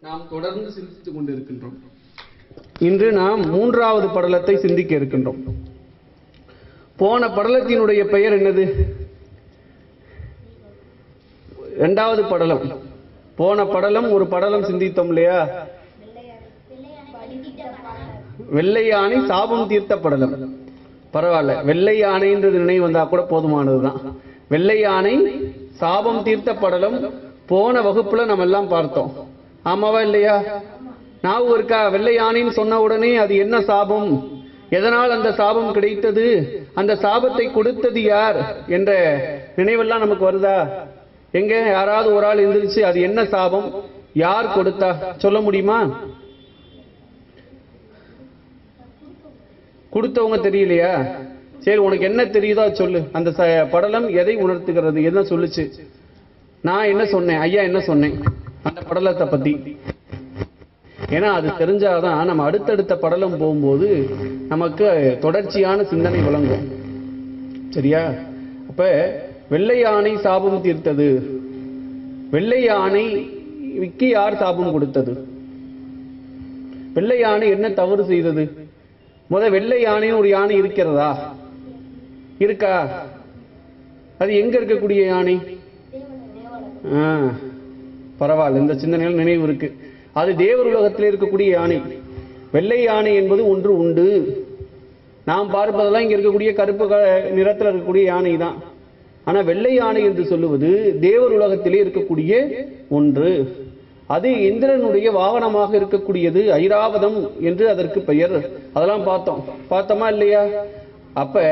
நாம் தொடர்ந்து சிந்தித்துக் கொண்டிருக்கின்றோம். இன்று நாம் மூன்றாவது படலத்தை சிந்திக்க இருக்கின்றோம். போன படலத்தினுடைய பெயர் என்னது? இரண்டாவது படலம். போன படலம் ஒரு படலம் சிந்தித்தோம் இல்லையா? வெள்ளை யானை சாபம் தீர்த்த படலம். பரவாயில்ல, வெள்ளை யானைன்றது நினைவு வந்தா கூட போதுமானதுதான். வெள்ளை யானை சாபம் தீர்த்த படலம் போன வகுப்புல நம்ம எல்லாம் பார்த்தோம். ஆமாவா இல்லையா? ஞாபகம் இருக்கா? வெள்ளை யானைன்னு சொன்ன உடனே அது என்ன சாபம், எதனால் அந்த சாபம் கிடைத்தது, அந்த சாபத்தை கொடுத்தது யார் என்ற நினைவெல்லாம் நமக்கு வருதா? எங்க யாராவது ஒரு ஆள் எந்திரிச்சு அது என்ன சாபம், யார் கொடுத்தா சொல்ல முடியுமா? கொடுத்தவங்க தெரியலையா? சரி, உனக்கு என்ன தெரியுதோ சொல்லு. அந்த படலம் எதை உணர்த்துகிறது, என்ன சொல்லுச்சு? நான் என்ன சொன்னேன், ஐயா என்ன சொன்னேன் அந்த படலத்தை பத்தி? ஏன்னா அது தெரிஞ்சாதான் நம்ம அடுத்தடுத்த படலம் போகும்போது நமக்கு தொடர்ச்சியான சிந்தனை வழங்கும். சரியா? அப்ப வெள்ளை யானை சாபம் தீர்த்தது. வெள்ளை யானைக்கு யார் சாபம் கொடுத்தது? வெள்ளை யானை என்ன தவறு செய்தது? வெள்ளை யானைன்னு ஒரு யானை இருக்கிறதா? இருக்கா? அது எங்க இருக்கக்கூடிய யானை? பரவாயில்ல, இந்த சிந்தனைகள் நினைவு இருக்கு. அது தேவர் உலகத்தில் இருக்கக்கூடிய யானை. வெள்ளை யானை என்பது ஒன்று உண்டு. நாம் பார்ப்பதெல்லாம் இங்க இருக்கக்கூடிய கருப்பு நிறத்தில் இருக்கக்கூடிய யானை தான். ஆனா வெள்ளை யானை என்று சொல்லுவது தேவர் உலகத்திலே இருக்கக்கூடிய ஒன்று. அது இந்திரனுடைய வாகனமாக இருக்கக்கூடியது. ஐராவதம் என்று அதற்கு பெயர். அதெல்லாம் பார்த்தோமா இல்லையா? அப்ப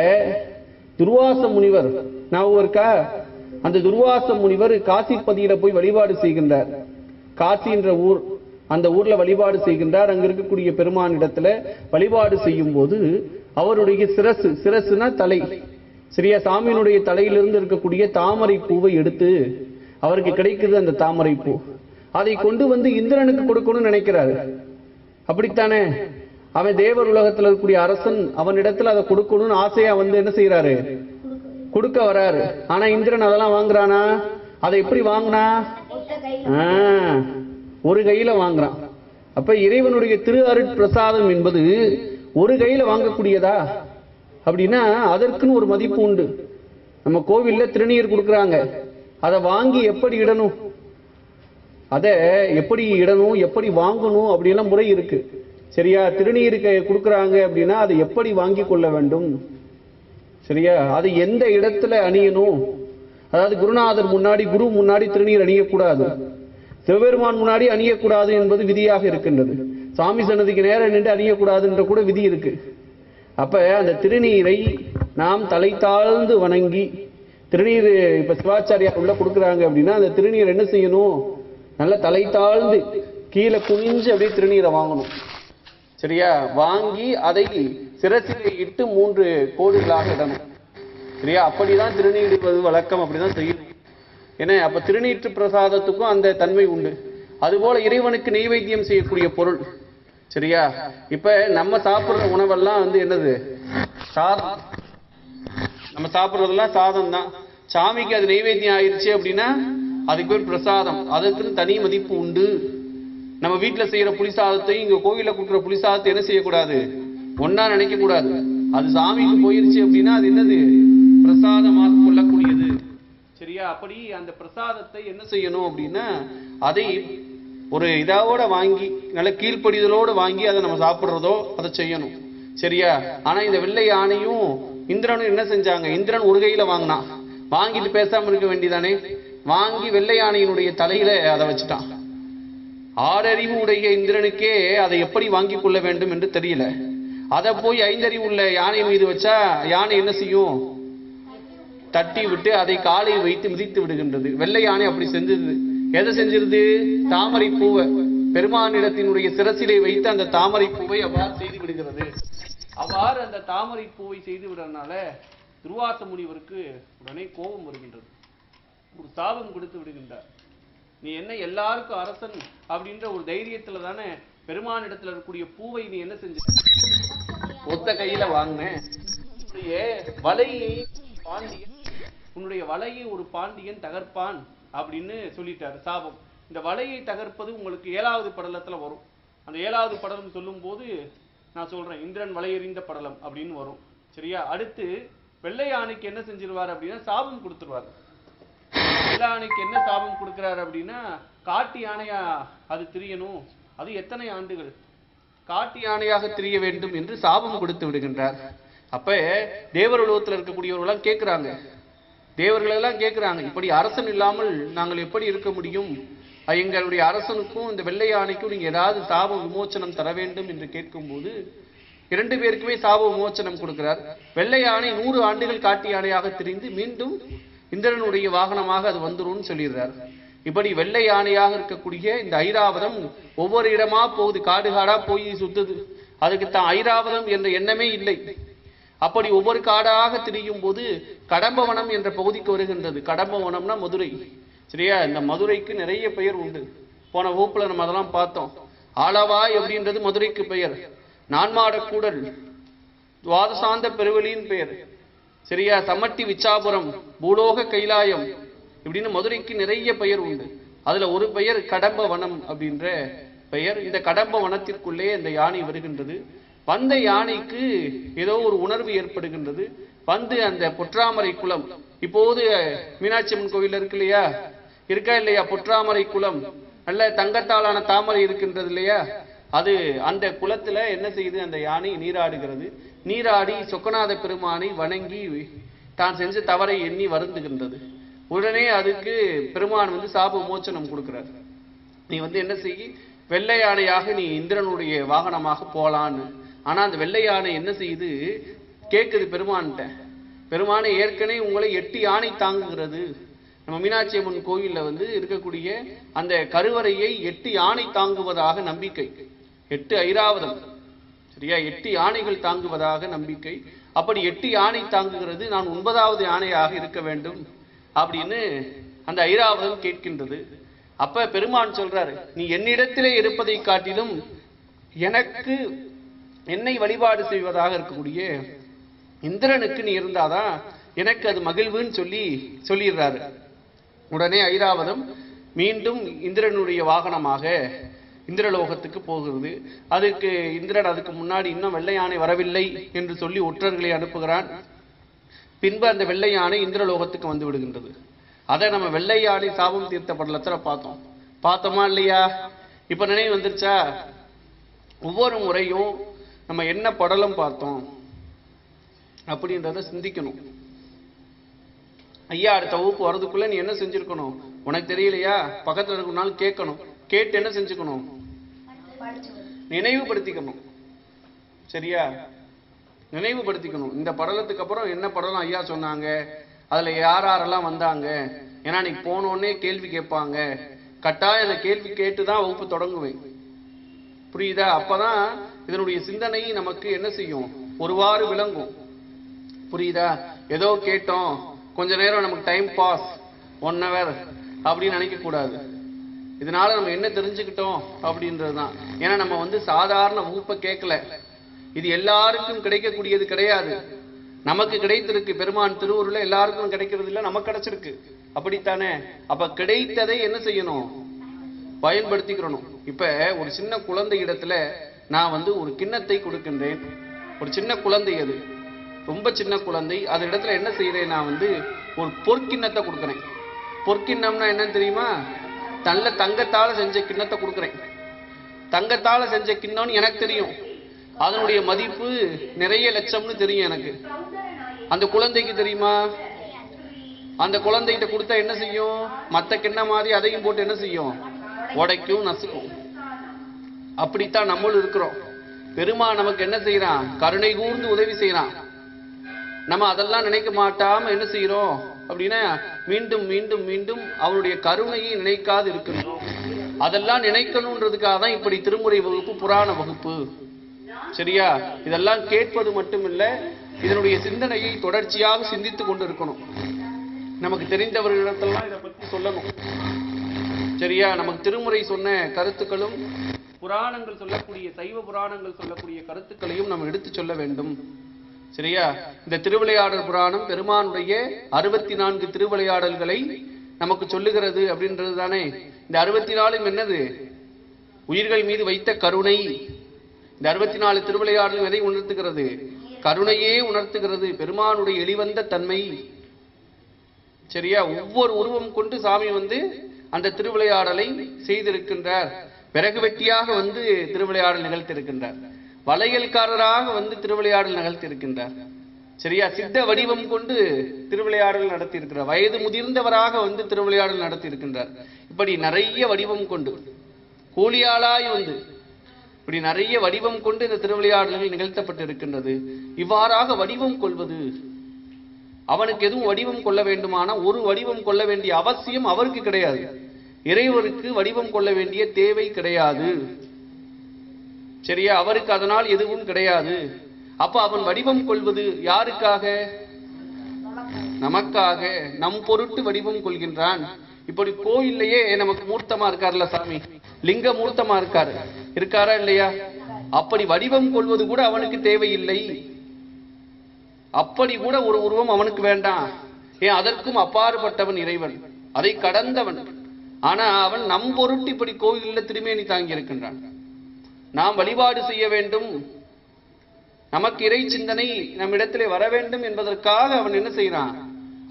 துர்வாச முனிவர் ஞாபகம் இருக்கா? அந்த துர்வாச முனிவர் காசிப்பதியில போய் வழிபாடு செய்கின்றார். காசி என்ற ஊர், அந்த ஊர்ல வழிபாடு செய்கின்றார். அங்க இருக்கக்கூடிய பெருமான் இடத்துல வழிபாடு செய்யும் போது அவருடைய சிரசுனா தலை, சரியா? சாமியினுடைய தலையிலிருந்து இருக்கக்கூடிய தாமரை பூவை எடுத்து அவருக்கு கிடைக்குது. அந்த தாமரை பூ அதை கொண்டு வந்து இந்திரனுக்கு கொடுக்கணும்னு நினைக்கிறாரு. அப்படித்தானே? அவன் தேவர் உலகத்தில் இருக்கக்கூடிய அரசன், அவனிடத்துல அதை கொடுக்கணும்னு ஆசையா வந்து என்ன செய்யறாரு, கொடுக்க வராரு. ஆனா இந்திரன் அதெல்லாம் வாங்குறானா? அதை எப்படி வாங்கினா? ஒரு கையில வாங்குறான். அப்ப இறைவனுடைய திரு அருட் பிரசாதம் என்பது ஒரு கையில வாங்கக்கூடியதா? அப்படின்னா அதற்குன்னு ஒரு மதிப்பு உண்டு. நம்ம கோவில்ல திருநீர் கொடுக்கறாங்க, அதை வாங்கி எப்படி இடணும், அதை எப்படி இடணும், எப்படி வாங்கணும், அப்படியெல்லாம் முறை இருக்கு. சரியா? திருநீருக்கு கொடுக்கறாங்க அப்படின்னா அதை எப்படி வாங்கி கொள்ள வேண்டும், சரியா? அது எந்த இடத்துல அணியணும், அதாவது குருநாதர் முன்னாடி, குரு முன்னாடி திருநீர் அணியக்கூடாது, சிவபெருமான் முன்னாடி அணியக்கூடாது என்பது விதியாக இருக்கின்றது. சாமி சன்னதிக்கு நேரம் நின்று அணியக்கூடாதுன்ற கூட விதி இருக்கு. அப்ப அந்த திருநீரை நாம் தலை தாழ்ந்து வணங்கி, திருநீர் இப்ப சிவாச்சாரியார் உள்ள கொடுக்குறாங்க அப்படின்னா அந்த திருநீர் என்ன செய்யணும், நல்ல தலை தாழ்ந்து கீழே குனிஞ்சு அப்படியே திருநீரை வாங்கணும். சரியா? வாங்கி அதை சிரசிலே இட்டு 3 கோடுகளாக இடணும். சரியா? அப்படிதான் திருநீர் இடுவது வழக்கம். அப்படிதான் செய்யணும். ஏன்னா அப்ப திருநீற்று பிரசாதத்துக்கும் அந்த தன்மை உண்டு. அதுபோல இறைவனுக்கு நெய்வேத்தியம் செய்யக்கூடிய பொருள். சரியா? இப்ப நம்ம சாப்பிடுற உணவெல்லாம் வந்து என்னது? சாதம். நம்ம சாப்பிடுறதெல்லாம் சாதம் தான். சாமிக்கு அது நெய்வேத்தியம் ஆயிடுச்சு அப்படின்னா அதுக்கு பேர் பிரசாதம். அதுக்கு தனி மதிப்பு உண்டு. நம்ம வீட்டுல செய்யற புளிசாதத்தையும் இங்க கோவில கொடுக்குற புளிசாதத்தை என்ன செய்யக்கூடாது, ஒன்னா நினைக்க கூடாது. அது சாமிக்கு போயிருச்சு அப்படின்னா அது என்னது? பிரசாதமாக கொள்ளக்கூடியது. சரியா? அப்படி அந்த பிரசாதத்தை என்ன செய்யணும் அப்படின்னா அதை ஒரு இதாவோட வாங்கி, நல்ல கீழ்ப்படிதலோடு வாங்கி அதை நம்ம சாப்பிட்றதோ அதை செய்யணும். சரியா? ஆனா இந்த வெள்ளை யானையும் இந்திரனும் என்ன செஞ்சாங்க? இந்திரன் ஒரு கையில வாங்கினான். வாங்கிட்டு பேசாம இருக்க வேண்டியதானே? வாங்கி வெள்ளை யானையினுடைய தலையில அதை வச்சுட்டான். 6 அறிவு உடைய இந்திரனுக்கே அதை எப்படி வாங்கி கொள்ள வேண்டும் என்று தெரியல. அதை போய் 5 அறிவு உள்ள யானை மீது வச்சா யானை என்ன செய்யும்? தட்டி விட்டு அதை காலில் வைத்து மிதித்து விடுகின்றது. வெள்ளை யானை அப்படி செஞ்சது. எதை செஞ்சிருது? தாமரை பூவை பெருமானிடத்தினுடைய சிரசிலே வைத்து அந்த தாமரை பூவை அவ்வாறு செய்து விடுகிறது. அவ்வாறு அந்த தாமரை பூவை செய்து விடுறதுனால துர்வாச முனிவருக்கு உடனே கோபம் வருகின்றது. ஒரு சாபம் கொடுத்து விடுகின்றார். நீ என்ன எல்லாருக்கும் அரசன் அப்படின்ற ஒரு தைரியத்துல தானே பெருமானிடத்துல இருக்கக்கூடிய பூவை நீ என்ன செஞ்ச? ஒத்த கையில வாங்கினேன். வலையை பாண்டியன், உன்னுடைய வலையை ஒரு பாண்டியன் தகர்ப்பான் அப்படின்னு சொல்லிட்டாரு. சாபம். இந்த வலையை தகர்ப்பது உங்களுக்கு 7வது படலத்துல வரும். அந்த 7வது படலம் சொல்லும் போது நான் சொல்றேன், இந்திரன் வலையெறிந்த படலம் அப்படின்னு வரும். சரியா? அடுத்து வெள்ளை யானைக்கு என்ன செஞ்சிருவார் அப்படின்னா சாபம் கொடுத்துருவார். வெள்ளை யானைக்கு என்ன சாபம் கொடுக்கிறார் அப்படின்னா, காட்டு யானையா அது திரியணும், அது எத்தனை ஆண்டுகள் காட்டு யானையாக திரிய வேண்டும் என்று சாபம் கொடுத்து விடுகின்றார். அப்ப தேவர் உலகத்தில் இருக்கக்கூடியவர்களெல்லாம் கேட்கிறாங்க, தேவர்கள் எல்லாம் கேட்கிறாங்க, இப்படி அரசன் இல்லாமல் நாங்கள் எப்படி இருக்க முடியும்? எங்களுடைய அரசனுக்கும் இந்த வெள்ளை யானைக்கும் நீங்க ஏதாவது சாப விமோச்சனம் தர வேண்டும் என்று கேட்கும்போது 2 பேருக்குமே சாப விமோச்சனம் கொடுக்கிறார். வெள்ளை யானை 100 ஆண்டுகள் காட்டு யானையாக திரிந்து மீண்டும் இந்திரனுடைய வாகனமாக அது வந்துரும் சொல்லிடுறார். இப்படி வெள்ளை யானையாக இருக்கக்கூடிய இந்த ஐராவதம் ஒவ்வொரு இடமா போகுது, காடு காடா போய் சுத்துது. அதுக்கு தான் ஐராவதம் என்ற எண்ணமே இல்லை. அப்படி ஒவ்வொரு காடாக திரியும் போது கடம்பவனம் என்ற பகுதிக்கு வருகின்றது. கடம்பவனம்னா மதுரை. சரியா? இந்த மதுரைக்கு நிறைய பெயர் உண்டு. போன வகுப்புல நம்ம அதெல்லாம் பார்த்தோம். ஆலவாய் அப்படின்றது மதுரைக்கு பெயர். நான்மாடக்கூடல் துவாதசாந்த பெருவெளியின் பெயர். சரியா? சமட்டி விச்சாபுரம், பூலோக கைலாயம், இப்படின்னு மதுரைக்கு நிறைய பெயர் உண்டு. அதுல ஒரு பெயர் கடம்பவனம் அப்படின்ற பெயர். இந்த கடம்ப வனத்திற்குள்ளே இந்த யானை வருகின்றது. வந்த யானைக்கு ஏதோ ஒரு உணர்வு ஏற்படுகின்றது. வந்து அந்த பொற்றாமரை குளம், இப்போது மீனாட்சி அம்மன் கோவில் இருக்கு இல்லையா, இருக்கா இல்லையா, பொற்றாமரை குளம், நல்ல தங்கத்தாலான தாமரை இருக்கின்றது இல்லையா, அது அந்த குளத்துல என்ன செய்யுது, அந்த யானை நீராடுகிறது. நீராடி சொக்கநாத பெருமானை வணங்கி தான் செஞ்ச தவறை எண்ணி வருந்துகின்றது. உடனே அதுக்கு பெருமான் வந்து சாப மோச்சனம் கொடுக்கிறார். நீ வந்து என்ன செய்ய, வெள்ளை யானையாக நீ இந்திரனுடைய வாகனமாக போலான்னு. ஆனா அந்த வெள்ளை யானை என்ன செய்யுது, கேட்குது பெருமான்கிட்ட, பெருமானை ஏற்கனவே உங்களை 8 யானை தாங்குகிறது. நம்ம மீனாட்சி அம்மன் கோயில்ல வந்து இருக்கக்கூடிய அந்த கருவறையை 8 யானை தாங்குவதாக நம்பிக்கை. 8 ஐராவதம். சரியா? 8 யானைகள் தாங்குவதாக நம்பிக்கை. அப்படி 8 யானை தாங்குகிறது, நான் 9வது யானையாக இருக்க வேண்டும் அப்படின்னு அந்த ஐராவதம் கேட்கின்றது. அப்ப பெருமான் சொல்றாரு, நீ என்னிடத்திலே இருப்பதை காட்டிலும் எனக்கு என்னை வழிபாடு செய்வதாக இருக்கக்கூடிய இந்திரனுக்கு நீ இருந்தாதான் எனக்கு அது மகிழ்வுன்னு சொல்லிடுறாரு. உடனே ஐராவதம் மீண்டும் இந்திரனுடைய வாகனமாக இந்திரலோகத்துக்கு போகிறது. அதுக்கு இந்திரன் அதுக்கு முன்னாடி இன்னும் வெள்ளை யானை வரவில்லை என்று சொல்லி ஒற்றர்களை அனுப்புகிறான். பின்பு அந்த வெள்ளை யானை இந்திரலோகத்துக்கு வந்து விடுகின்றது. அதை நம்ம வெள்ளை யானை சாபம் தீர்த்த படலத்துல பார்த்தோமா இல்லையா? இப்ப நினைவு வந்துருச்சா? ஒவ்வொரு முறையும் நம்ம என்ன படலம் பார்த்தோம் அப்படின்றத சிந்திக்கணும். ஐயா அடுத்த வகுப்பு வர்றதுக்குள்ள நீ என்ன செஞ்சிருக்கணும், உனக்கு தெரியலையா, பக்கத்துல இருக்கணும்னாலும் கேட்கணும். கேட்டு என்ன செஞ்சுக்கணும், நினைவுபடுத்திக்கணும். சரியா? நினைவுபடுத்திக்கணும். இந்த படலத்துக்கு அப்புறம் என்ன படலம் ஐயா சொன்னாங்க, அதுல யாரெல்லாம் வந்தாங்க. ஏன்னா நீ போனோடனே கேள்வி கேட்பாங்க. கட்டாயம் அந்த கேள்வி கேட்டுதான் வகுப்பு தொடங்குவேன். புரியுதா? அப்பதான் இதனுடைய சிந்தனை நமக்கு என்ன செய்யும், ஒருவாறு விளங்கும். புரியுதா? ஏதோ கேட்டோம், கொஞ்ச நேரம் நமக்கு டைம் பாஸ் 1 hour அப்படின்னு நினைக்க கூடாது. இதனால நம்ம என்ன தெரிஞ்சுக்கிட்டோம் அப்படின்றதுதான். ஏன்னா நம்ம வந்து சாதாரண வகுப்பை கேட்கல. இது எல்லாருக்கும் கிடைக்கக்கூடியது கிடையாது. நமக்கு கிடைத்திருக்கு. பெருமான் திருவூர்ல எல்லாருக்கும் கிடைக்கிறது இல்லை, நமக்கு கிடைச்சிருக்கு. அப்படித்தானே? அப்ப கிடைத்ததை என்ன செய்யணும், பயன்படுத்திக்கிறணும். இப்ப ஒரு சின்ன குழந்தை இடத்துல நான் வந்து ஒரு கிண்ணத்தை கொடுக்கின்றேன். ஒரு சின்ன குழந்தை, அது ரொம்ப சின்ன குழந்தை. அது இடத்துல என்ன செய்யறேன், நான் வந்து ஒரு பொற்கிண்ணத்தை கொடுக்குறேன். பொற்கிண்ணம்னா என்னன்னு தெரியுமா? நல்ல தங்கத்தால செஞ்ச கிண்ணத்தை கொடுக்குறேன். தங்கத்தால செஞ்ச கிண்ணம்னு எனக்கு தெரியும், அதனுடைய மதிப்பு நிறைய லட்சம்னு தெரியும் எனக்கு. அந்த குழந்தைக்கு தெரியுமா? அந்த குழந்தைகிட்ட கொடுத்தா என்ன செய்யும், மற்ற கிண்ண மாதிரி அதையும் போட்டு என்ன செய்யும், உடைக்கும், நசுக்கும். அப்படித்தான் நம்மளும் இருக்கிறோம். பெருமான் நமக்கு என்ன செய்யறான், கருணை கூர்ந்து உதவி செய்யறான். நம்ம அதெல்லாம் நினைக்க மாட்டாம என்ன செய்யறோம் அப்படின்னா, மீண்டும் மீண்டும் மீண்டும் அவருடைய கருணையை நினைக்காது இருக்கணும். அதெல்லாம் நினைக்கணும்ன்றதுக்காக தான் இப்படி திருமுறை வகுப்பு, புராண வகுப்பு. சரியா? இதெல்லாம் கேட்பது மட்டுமில்ல, இதனுடைய சிந்தனையை தொடர்ச்சியாக சிந்தித்துக் கொண்டு இருக்கணும். நமக்கு தெரிந்தவர்களிடத்தெல்லாம் இதை பற்றி சொல்லணும். சரியா? நமக்கு திருமுறை சொன்ன கருத்துக்களும் புராணங்கள் சொல்லக்கூடிய, சைவ புராணங்கள் சொல்லக்கூடிய கருத்துக்களையும் நம்ம எடுத்து சொல்ல வேண்டும். சரியா? இந்த திருவிளையாடல் புராணம் பெருமானுடைய 64 திருவிளையாடல்களை நமக்கு சொல்லுகிறது அப்படின்றது தானே. இந்த 64 என்னது? உயிர்கள் மீது வைத்த கருணை. இந்த 64 திருவிளையாடலும் எதை உணர்த்துகிறது? கருணையே உணர்த்துகிறது, பெருமானுடைய எளிவந்த தன்மை. சரியா? ஒவ்வொரு உருவம் கொண்டு சாமி அந்த திருவிளையாடலை செய்திருக்கின்றார். பிறகு வெட்டியாக திருவிளையாடல் நிகழ்த்திருக்கின்றார். வளையல்காரராக திருவிளையாடல் நிகழ்த்திருக்கின்றார். சரியா? சித்த வடிவம் கொண்டு திருவிளையாடல் நடத்தி இருக்கிறார். வயது முதிர்ந்தவராக திருவிளையாடல் நடத்தி இருக்கின்றார். இப்படி நிறைய வடிவம் கொண்டு கூலியாளாய் இப்படி நிறைய வடிவம் கொண்டு இந்த திருவிளையாடல்கள் நிகழ்த்தப்பட்டு இருக்கின்றது. இவ்வாறாக வடிவம் கொள்வது, அவனுக்கு எதுவும் வடிவம் கொள்ள வேண்டுமானா ஒரு வடிவம் கொள்ள வேண்டிய அவசியம் அவருக்கு கிடையாது. இறைவருக்கு வடிவம் கொள்ள வேண்டிய தேவை கிடையாது. சரியா? அவருக்கு அதனால் எதுவும் கிடையாது. அப்ப அவன் வடிவம் கொள்வது யாருக்காக? நமக்காக, நம் பொருட்டு வடிவம் கொள்கின்றான். இப்படி கோயில்லையே நமக்கு மூர்த்தமா இருக்காருல்ல சாமி, லிங்க மூர்த்தமா இருக்காரா இல்லையா? அப்படி வடிவம் கொள்வது கூட அவனுக்கு தேவையில்லை. அப்படி கூட ஒரு உருவம் அவனுக்கு வேண்டாம். ஏன்? அதற்கும் அப்பாற்பட்டவன் இறைவன், அதை கடந்தவன். ஆனா அவன் நம் பொருட்டு இப்படி கோயில்ல திருமேனி தாங்கி இருக்கின்றான். நாம் வழிபாடு செய்ய வேண்டும், நமக்கு இறை சிந்தனை நம்மிடத்திலே வர வேண்டும் என்பதற்காக அவன் என்ன செய்யறான்?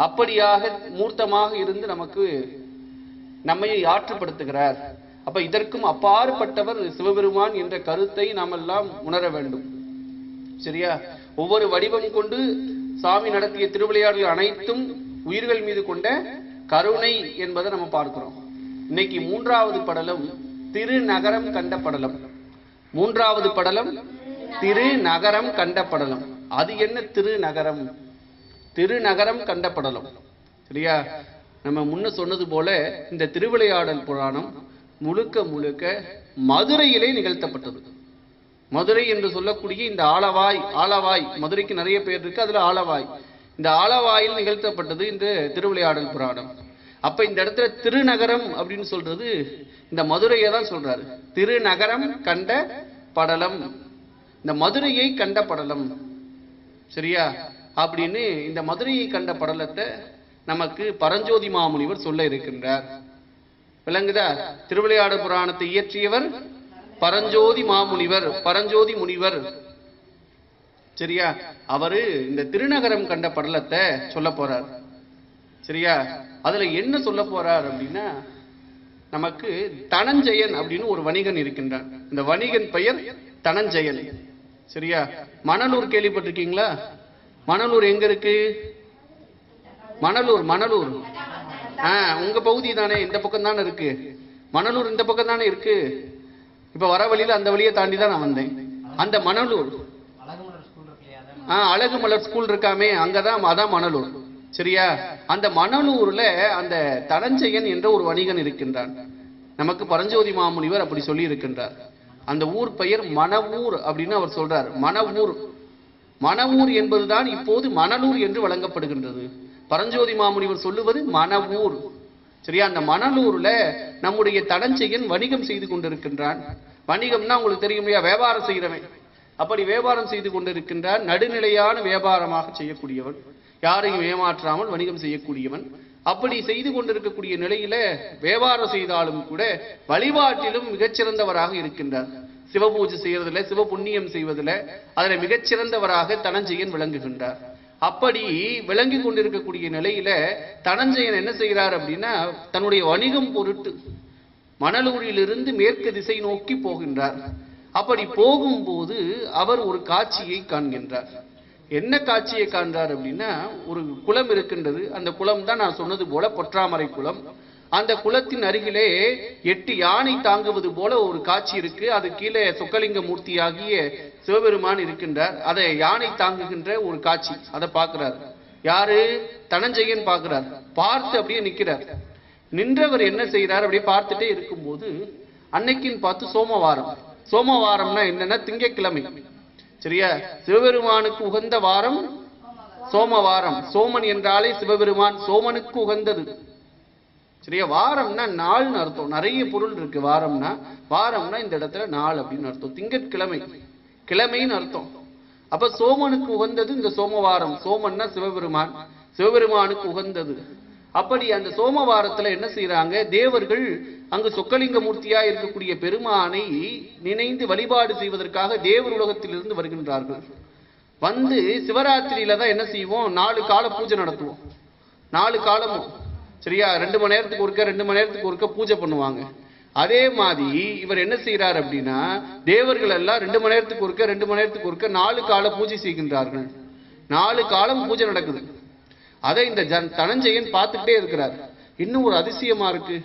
அப்படியாக மூர்த்தமாக இருந்து நம்மை ஆற்றுப்படுத்துகிறார். அப்ப இதற்கும் அப்பாற்பட்டவர் சிவபெருமான் என்ற கருத்தை நாம் எல்லாம் உணர வேண்டும். சரியா? ஒவ்வொரு வடிவம் கொண்டு சாமி நடத்திய திருவிளையாடல்கள் அனைத்தும் உயிர்கள் மீது கொண்ட கருணை என்பதை நம்ம பார்க்கிறோம். இன்னைக்கு 3வது படலம் திருநகரம் கண்ட படலம். 3வது படலம் திருநகரம் கண்ட படலம். அது என்ன திருநகரம்? திருநகரம் கண்ட படலம். சரியா? நம்ம முன்ன சொன்னது போல இந்த திருவிளையாடல் புராணம் முழுக்க முழுக்க மதுரையிலே நிகழ்த்தப்பட்டது. மதுரை என்று சொல்லக்கூடிய இந்த ஆலவாய், மதுரைக்கு நிறைய பேர் இருக்கு, அதுல ஆலவாய், இந்த ஆலவாயில் நிகழ்த்தப்பட்டது இந்த திருவிளையாடல் புராணம். அப்ப இந்த இடத்துல திருநகரம் அப்படின்னு சொல்றது இந்த மதுரையை தான் சொல்றாரு. திருநகரம் கண்ட படலம், இந்த மதுரையை கண்ட படலம். சரியா? அப்படின்னு இந்த மதுரையை கண்ட படலத்தை நமக்கு பரஞ்சோதி மாமுனிவர் சொல்ல இருக்கின்றார். விளங்குதா? திருவிளையாடல் புராணத்தை இயற்றியவர் பரஞ்சோதி மாமுனிவர், பரஞ்சோதி முனிவர். சரியா? அவரு இந்த திருநகரம் கண்ட படலத்தை சொல்ல போறார். சரியா? அதுல என்ன சொல்ல போறார் அப்படின்னா, நமக்கு தனஞ்சயன் அப்படின்னு ஒரு வணிகன் இருக்கின்றான். இந்த வணிகன் பெயர் தனஞ்சயன். சரியா? மணலூர் கேள்விப்பட்டிருக்கீங்களா? மணலூர் எங்க இருக்கு? மணலூர் உங்க பகுதி தானே, இந்த பக்கம் தானே இருக்கு. மணலூர் இந்த பக்கம் தானே இருக்கு. இப்ப வர வழியில அந்த வழியை தாண்டி தான் நான் வந்தேன். அந்த மணலூர் அழகுமலர் ஸ்கூல் இருக்காமே, அங்கதான், அதான் மணலூர். சரியா? அந்த மணலூர்ல அந்த தனஞ்சயன் என்ற ஒரு வணிகன் இருக்கின்றான். நமக்கு பரஞ்சோதி மாமுனிவர் அப்படி சொல்லி இருக்கின்றார். அந்த ஊர் பெயர் மணவூர் அப்படின்னு அவர் சொல்றார். மணவூர் என்பதுதான் இப்போது மணலூர் என்று வழங்கப்படுகின்றது. பரஞ்சோதி மாமுனிவர் சொல்லுவது மணவூர். சரியா? அந்த மணலூர்ல நம்முடைய தனஞ்சயன் வணிகம் செய்து கொண்டிருக்கின்றான். வணிகம்னா உங்களுக்கு தெரியும், வியாபாரம் செய்கிறவன். அப்படி வியாபாரம் செய்து கொண்டிருக்கின்றான். நடுநிலையான வியாபாரமாக செய்யக்கூடியவன், யாரையும் ஏமாற்றாமல் வணிகம் செய்யக்கூடியவன். அப்படி செய்து கொண்டிருக்கக்கூடிய நிலையில வியாபாரம் செய்தாலும் கூட வழிபாட்டிலும் மிகச்சிறந்தவராக இருக்கின்றார். சிவபூஜை செய்யறதுல, சிவ புண்ணியம் செய்வதில் அதுல மிகச்சிறந்தவராக தனஞ்சயன் விளங்குகின்றார். அப்படி விளங்கி கொண்டிருக்கக்கூடிய நிலையில தனஞ்சயன் என்ன செய்கிறார் அப்படின்னா, தன்னுடைய வணிகம் பொருட்டு மணலூரிலிருந்து மேற்கு திசை நோக்கி போகின்றார். அப்படி போகும்போது அவர் ஒரு காட்சியை காண்கின்றார். என்ன காட்சியை காண்றார் அப்படின்னா, ஒரு குளம் இருக்கின்றது. அந்த குளம் தான் நான் சொன்னது போல பொற்றாமரை குளம். அந்த குளத்தின் அருகிலே 8 யானை தாங்குவது போல ஒரு காட்சி இருக்கு. அது கீழே சொக்கலிங்க மூர்த்தியாகிய சிவபெருமான் இருக்கின்றார். அதை யானை தாங்குகின்ற ஒரு காட்சி, அதை பார்க்கிறார். யாரு? தனஞ்சயன் பார்க்கிறார். பார்த்து அப்படியே நிற்கிறார். நின்றவர் என்ன செய்யறார்? அப்படியே பார்த்துட்டே இருக்கும்போது அன்னைக்குன்னு பார்த்து சோமவாரம்னா என்னன்னா திங்கட்கிழமை. சரியா? சிவபெருமானுக்கு உகந்த வாரம் சோமவாரம். சோமன் என்றாலே சிவபெருமான், சோமனுக்கு உகந்தது. சரியா? வாரம்னா நாள்னு அர்த்தம். நிறைய பொருள் இருக்கு. வாரம்னா இந்த இடத்துல நாள் அப்படின்னு அர்த்தம். திங்கட்கிழமை, கிழமைன்னு அர்த்தம். அப்ப சோமனுக்கு உகந்தது இந்த சோமவாரம். சோமன்னா சிவபெருமான், சிவபெருமானுக்கு உகந்தது. அப்படி அந்த சோமவாரத்துல என்ன செய்யறாங்க, தேவர்கள் அங்கு சொக்கலிங்க மூர்த்தியா இருக்கக்கூடிய பெருமானை நினைந்து வழிபாடு செய்வதற்காக தேவர் உலகத்திலிருந்து வருகின்றார்கள். வந்து சிவராத்திரியில தான் என்ன செய்வோம், 4 கால பூஜை நடத்துவோம். 4 காலமும் சரியா, 2 மணி நேரத்துக்கு ஒருக்க 2 மணி நேரத்துக்கு ஒருக்க பூஜை பண்ணுவாங்க. அதே மாதிரி இவர் என்ன செய்யறார் அப்படின்னா, தேவர்கள் எல்லாம் 2 மணி நேரத்துக்கு ஒருக்க 2 மணி நேரத்துக்கு ஒருக்க 4 கால பூஜை செய்கின்றார்கள். 4 காலம் பூஜை நடக்குது. அதை இந்த தனஞ்சயன் பார்த்துக்கிட்டே இருக்கிறார். இன்னும் ஒரு அதிசயமா இருக்கு,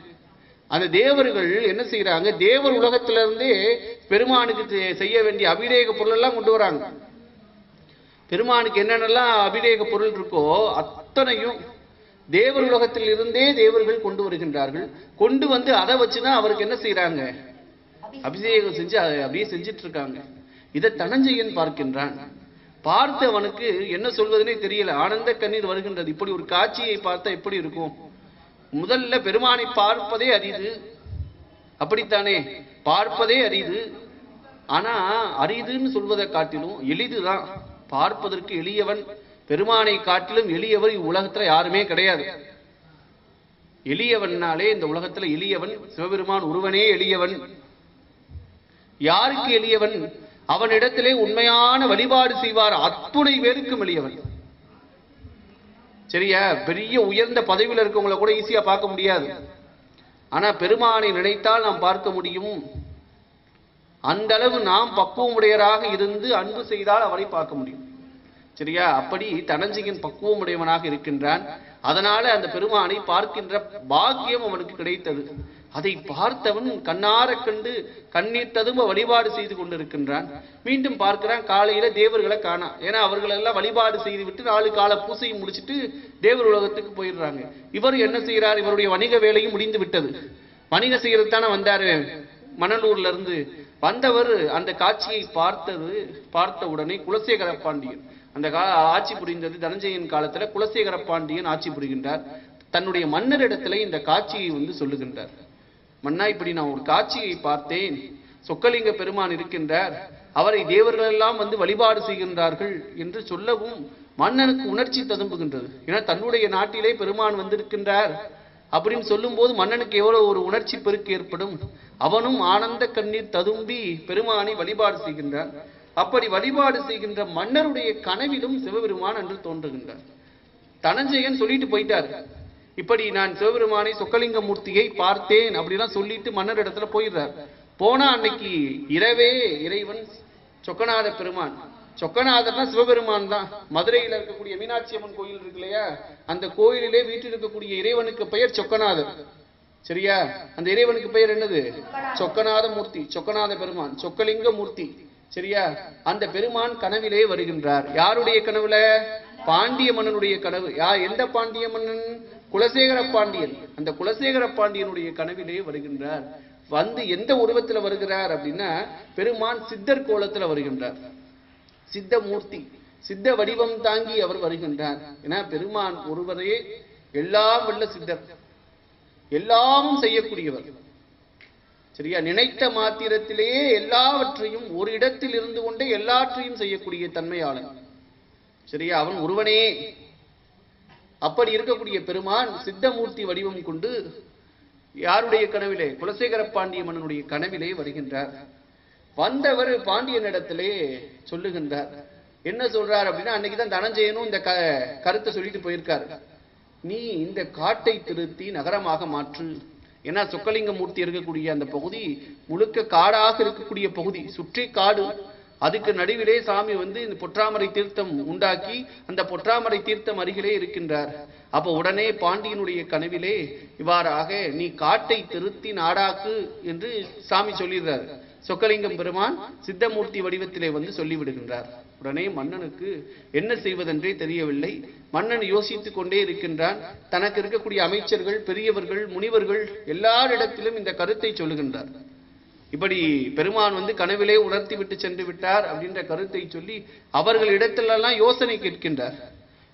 அந்த தேவர்கள் என்ன செய்யறாங்க, தேவர் உலகத்தில இருந்தே பெருமானுக்கு செய்ய வேண்டிய அபிஷேக பொருள் எல்லாம் கொண்டு வராங்க. பெருமானுக்கு என்னென்னலாம் அபிஷேக பொருள் இருக்கோ அத்தனையும் தேவர் உலகத்தில் இருந்தே தேவர்கள் கொண்டு வருகின்றார்கள். கொண்டு வந்து அதை வச்சுதான் அவருக்கு என்ன செய்யறாங்க, அபிஷேகம் செஞ்சு அதை அப்படியே செஞ்சிட்டு இருக்காங்க. இதை தனஞ்சயன் பார்க்கின்றான். பார்த்து அவனுக்கு என்ன சொல்வதுனே தெரியல, ஆனந்த கண்ணீர் வருகின்றது. இப்படி ஒரு காட்சியை பார்த்தா எப்படி இருக்கும்? முதல்ல பெருமானை பார்ப்பதே அரிது, அப்படித்தானே, பார்ப்பதே அரிது. ஆனா அரிதுன்னு சொல்வதை காட்டிலும் எளிதுதான். பார்ப்பதற்கு எளியவன், பெருமானை காட்டிலும் எளியவர் உலகத்துல யாருமே கிடையாது. எளியவன்னாலே இந்த உலகத்துல எளியவன் சிவபெருமான் ஒருவனே எளியவன். யாருக்கு எளியவன்? அவனிடத்திலே உண்மையான வழிபாடு செய்வார் அத்துணை பேருக்கும் எளியவன். சரியா, பெரிய உயர்ந்த பதவியில் இருக்கவங்களை கூட ஈஸியா பார்க்க முடியாது. ஆனா பெருமானை நினைத்தால் நாம் பார்க்க முடியும். அந்த அளவு நாம் பக்குவம் உடையராக இருந்து அன்பு செய்தால் அவரை பார்க்க முடியும். சரியா, அப்படி தனஞ்சயன் பக்குவம் உடையவனாக இருக்கின்றான். அதனால அந்த பெருமானை பார்க்கின்ற பாக்கியம் அவனுக்கு கிடைத்தது. அதை பார்த்தவன் கண்ணார கண்டு கண்ணீர் ததும்ப வழிபாடு செய்து கொண்டிருக்கின்றான். மீண்டும் பார்க்கிறான், காலையில தேவர்களை காணா. ஏன்னா அவர்கள் எல்லாம் வழிபாடு செய்து விட்டு 4 கால பூசையை முடிச்சுட்டு தேவர் உலகத்துக்கு போயிடுறாங்க. இவர் என்ன செய்யறார், இவருடைய வணிக வேலையும் முடிந்து விட்டது. வணிகம் செய்யறது தானே வந்தாரு மணலூர்ல இருந்து. வந்தவர் அந்த காட்சியை பார்த்த உடனே குலசேகர பாண்டியன், அந்த ஆட்சி புரிந்தது தனஞ்சயன் காலத்துல குலசேகர பாண்டியன் ஆட்சி புரிகின்றார். தன்னுடைய மன்னரிடத்துல இந்த காட்சியை சொல்லுகின்றார். மன்னா, இப்படி நான் ஒரு காட்சியை பார்த்தேன். சொக்கலிங்க பெருமான் இருக்கின்றார், அவரை தேவர்கள் எல்லாம் வழிபாடு செய்கின்றார்கள் என்று சொல்லவும் மன்னனுக்கு உணர்ச்சி ததும்புகின்றது. ஏன்னா தன்னுடைய நாட்டிலே பெருமான் வந்திருக்கின்றார் அப்படின்னு சொல்லும் போது மன்னனுக்கு எவ்வளவு ஒரு உணர்ச்சி பெருக்கு ஏற்படும். அவனும் ஆனந்த கண்ணீர் ததும்பி பெருமானை வழிபாடு செய்கின்றான். அப்படி வழிபாடு செய்கின்ற மன்னருடைய கனவிலும் சிவபெருமான் என்று தோன்றுகின்றார். தனஞ்சயன் சொல்லிட்டு போயிட்டார், இப்படி நான் சிவபெருமானை சொக்கலிங்க மூர்த்தியை பார்த்தேன் அப்படிலாம் சொல்லிட்டு மன்னர் இடத்துல போயிடுறார். போனா அன்னைக்கு இரவே இறைவன் சொக்கநாத பெருமான், சொக்கநாதர்னா சிவபெருமான் தான். மதுரையில் இருக்கக்கூடிய மீனாட்சி அம்மன் கோயில் இருக்கு இல்லையா, அந்த கோயிலிலே வீட்டில் இருக்கக்கூடிய இறைவனுக்கு பெயர் சொக்கநாதர். சரியா, அந்த இறைவனுக்கு பெயர் என்னது? சொக்கநாத மூர்த்தி, சொக்கநாத பெருமான், சொக்கலிங்க மூர்த்தி. சரியா, அந்த பெருமான் கனவிலே வருகின்றார். யாருடைய கனவுல? பாண்டிய மன்னனுடைய கனவு. எந்த பாண்டிய மன்னன்? குலசேகர பாண்டியன். அந்த குலசேகர பாண்டியனுடைய கனவிலே வருகின்றார். எந்த உருவத்துல வருகிறார் அப்படின்னா, பெருமான் சித்தர் கோலத்துல வருகின்றார். சித்த மூர்த்தி, சித்த வடிவம் தாங்கி அவர் வருகின்றார். ஏன்னா பெருமான் ஒருவரே எல்லாம் வல்ல சித்தர், எல்லாமும் செய்யக்கூடியவர். சரியா, நினைத்த மாத்திரத்திலேயே எல்லாவற்றையும் ஒரு இடத்தில் இருந்து கொண்டே எல்லாற்றையும் செய்யக்கூடிய தன்மையாளன். சரியா, அவன் ஒருவனே. அப்படி இருக்கக்கூடிய பெருமான் சித்தமூர்த்தி வடிவம் கொண்டு யாருடைய கனவிலே? குலசேகர பாண்டிய மன்னனுடைய கனவிலே வருகின்றார். வந்தவர் பாண்டியனிடத்திலே சொல்லுகின்றார். என்ன சொல்றார் அப்படின்னா, அன்னைக்குதான் தனஞ்சயனும் இந்த கருத்தை சொல்லிட்டு போயிருக்காரு. நீ இந்த காட்டை திருத்தி நகரமாக மாற்று. ஏன்னா சொக்கலிங்க மூர்த்தி இருக்கக்கூடிய அந்த பகுதி முழுக்க காடாக இருக்கக்கூடிய பகுதி, சுற்றி காடு. அதுக்கு நடுவிலே சாமி இந்த பொற்றாமரை தீர்த்தம் உண்டாக்கி அந்த பொற்றாமரை தீர்த்தம் அருகிலே இருக்கின்றார். அப்ப உடனே பாண்டியனுடைய கனவிலே இவ்வாறாக நீ காட்டை திருத்தி நாடாக்கு என்று சாமி சொல்லிடுறார். சொக்கலிங்கம் பெருமான் சித்தமூர்த்தி வடிவத்திலே சொல்லிவிடுகின்றார். உடனே மன்னனுக்கு என்ன செய்வதென்றே தெரியவில்லை. மன்னன் யோசித்துக் கொண்டே இருக்கின்றான். தனக்கு இருக்கக்கூடிய அமைச்சர்கள், பெரியவர்கள், முனிவர்கள் எல்லாரிடத்திலும் இந்த கருத்தை சொல்லுகின்றார். இப்படி பெருமான் கனவிலே உணர்த்தி விட்டு சென்று விட்டார் அப்படின்ற கருத்தை சொல்லி அவர்களிடத்திலெல்லாம் யோசனை கேட்கின்றார்.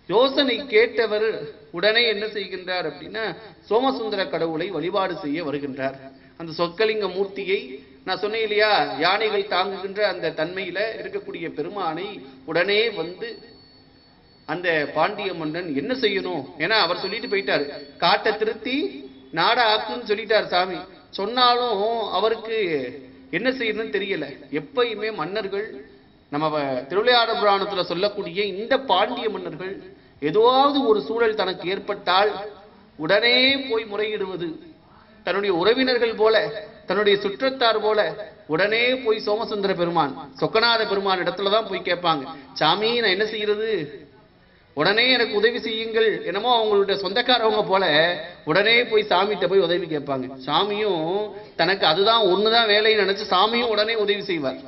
யோசனை கேட்டவர் உடனே என்ன செய்கின்றார் அப்படின்னா, சோமசுந்தர கடவுளை வழிபாடு செய்ய வருகின்றார். அந்த சொக்கலிங்க மூர்த்தியை நான் சொன்னேன் இல்லையா, யானைகள் தாங்குகின்ற அந்த தன்மையில இருக்கக்கூடிய பெருமானை உடனே அந்த பாண்டிய மன்னன் என்ன செய்யணும், ஏன்னா அவர் சொல்லிட்டு போயிட்டாரு, காட்டை திருத்தி நாட ஆக்குன்னு சொல்லிட்டாரு சாமி. சொன்னாலும் அவருக்கு என்ன செய்யணும்னு தெரியல. எப்பயுமே மன்னர்கள், நம்ம திருவிளையாடல் புராணத்துல சொல்லக்கூடிய இந்த பாண்டிய மன்னர்கள் ஏதாவது ஒரு சூழல் தனக்கு ஏற்பட்டால் உடனே போய் முறையிடுவது, தன்னுடைய உறவினர்கள் போல, தன்னுடைய சுற்றத்தார் போல உடனே போய் சோமசுந்தர பெருமான், சொக்கநாத பெருமான் இடத்துலதான் போய் கேட்பாங்க, சாமி நான் என்ன செய்யறது, உடனே எனக்கு உதவி செய்யுங்கள். என்னமோ அவங்களுடைய சொந்தக்காரவங்க போல உடனே போய் சாமிகிட்ட போய் உதவி கேட்பாங்க. சாமியும் தனக்கு அதுதான் ஒண்ணுதான் வேலைன்னு நினைச்சு சாமியும் உடனே உதவி செய்வார்.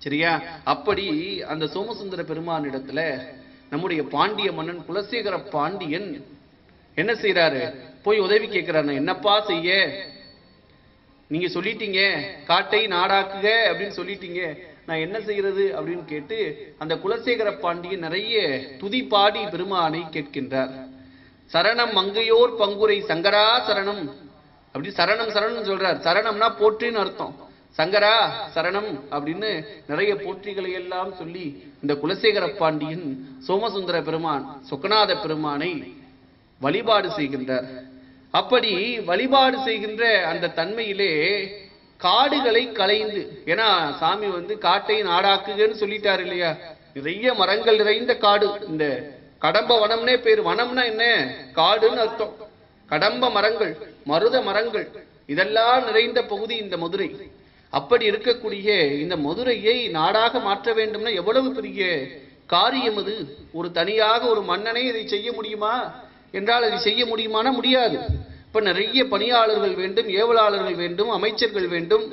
சரியா? அப்படி அந்த சோமசுந்தர பெருமான் இடத்துல நம்முடைய பாண்டிய மன்னன் குலசேகர பாண்டியன் என்ன செய்யறாரு, போய் உதவி கேட்கிறாரு. என்னப்பா செய்ய, நீங்க சொல்லிட்டீங்க காட்டை நாடாக்குக அப்படின்னு சொல்லிட்டீங்க, நான் என்ன செய்யறது அப்படின்னு கேட்டு அந்த குலசேகர பாண்டியன் நிறைய துதி பாடி பெருமானை கேட்கின்றார். சரணம் மங்கையோர் பங்குரை சங்கரா சரணம், அப்படி சரணம் சரணம் சொல்றார். சரணம்னா போற்றின்னு அர்த்தம், சங்கரா சரணம் அப்படின்னு நிறைய போற்றிகளை எல்லாம் சொல்லி இந்த குலசேகர பாண்டியன் சோமசுந்தர பெருமான், சொக்கநாத பெருமானை வழிபாடு செய்கின்றார். அப்படி வழிபாடு செய்கின்ற அந்த தன்மையிலே காடுகளை களைந்து, ஏன்னா சாமி காட்டை நாடாக்குகன்னு சொல்லிட்டாரு இல்லையா, நிறைய மரங்கள் நிறைந்த காடு. இந்த கடம்ப வனம்னே பேரு. வனம்னா என்ன, காடுன்னு அர்த்தம். கடம்ப மரங்கள், மருத மரங்கள் இதெல்லாம் நிறைந்த பகுதி இந்த மதுரை. அப்படி இருக்கக்கூடிய இந்த மதுரையை நாடாக மாற்ற வேண்டும்னா எவ்வளவு பெரிய காரியம் அது. ஒரு தனியாக ஒரு மன்னனே இதை செய்ய முடியுமா என்றால் அதை செய்ய முடியுமானா முடியாது. இப்ப நிறைய பணியாளர்கள் வேண்டும், ஏவலாளர்கள் வேண்டும், அமைச்சர்கள் வேண்டும்,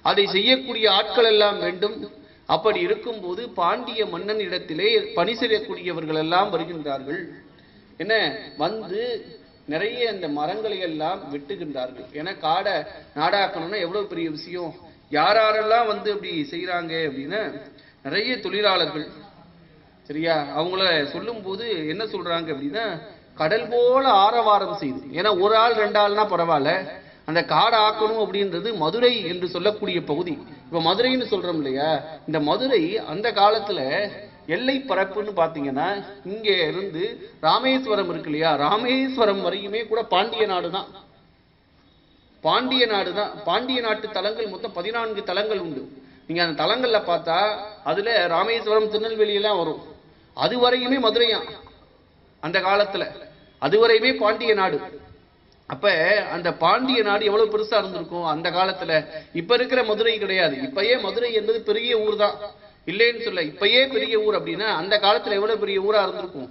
அதை செய்யக்கூடிய ஆட்கள் எல்லாம் வேண்டும். அப்படி இருக்கும்போது பாண்டிய மன்னன் இடத்திலே பணி செய்யக்கூடியவர்கள் எல்லாம் வருகின்றார்கள். என்ன நிறைய இந்த மரங்களை எல்லாம் வெட்டுகின்றார்கள். ஏன்னா காடை நாடாக்கணும்னா எவ்வளவு பெரிய விஷயம். யாரெல்லாம் அப்படி செய்யறாங்க அப்படின்னா நிறைய தொழிலாளர்கள். சரியா? அவங்கள சொல்லும் போது என்ன சொல்றாங்க அப்படின்னா, கடல் போல ஆரவாரம் செய்து, ஏன்னா ஒரு ஆள் ரெண்டு ஆள்னா பரவாயில்ல, அந்த காடை ஆக்கணும் அப்படின்றது மதுரை என்று சொல்லக்கூடிய பகுதி. இப்ப மதுரைன்னு சொல்றோம் இல்லையா, இந்த மதுரை அந்த காலத்துல எல்லை பரப்புன்னு பாத்தீங்கன்னா இங்க இருந்து ராமேஸ்வரம் இருக்கு இல்லையா, ராமேஸ்வரம் வரையுமே கூட பாண்டிய நாடு தான். பாண்டிய நாடு தான். பாண்டிய நாட்டு தலங்கள் மொத்தம் 14 தலங்கள் உண்டு. நீங்க அந்த தலங்கள்ல பார்த்தா அதுல ராமேஸ்வரம் திருநெல்வேலி எல்லாம் வரும். அது வரையுமே மதுரையா அந்த காலத்துல, அதுவரையுமே பாண்டிய நாடு. அப்ப அந்த பாண்டிய நாடு எவ்வளவு பெருசா இருந்திருக்கும் அந்த காலத்துல. இப்ப இருக்கிற மதுரை கிடையாது. இப்பயே மதுரை என்பது பெரிய ஊர் தான், இல்லைன்னு சொல்ல. இப்பயே பெரிய ஊர் அப்படின்னா அந்த காலத்துல எவ்வளவு பெரிய ஊரா இருந்திருக்கும்.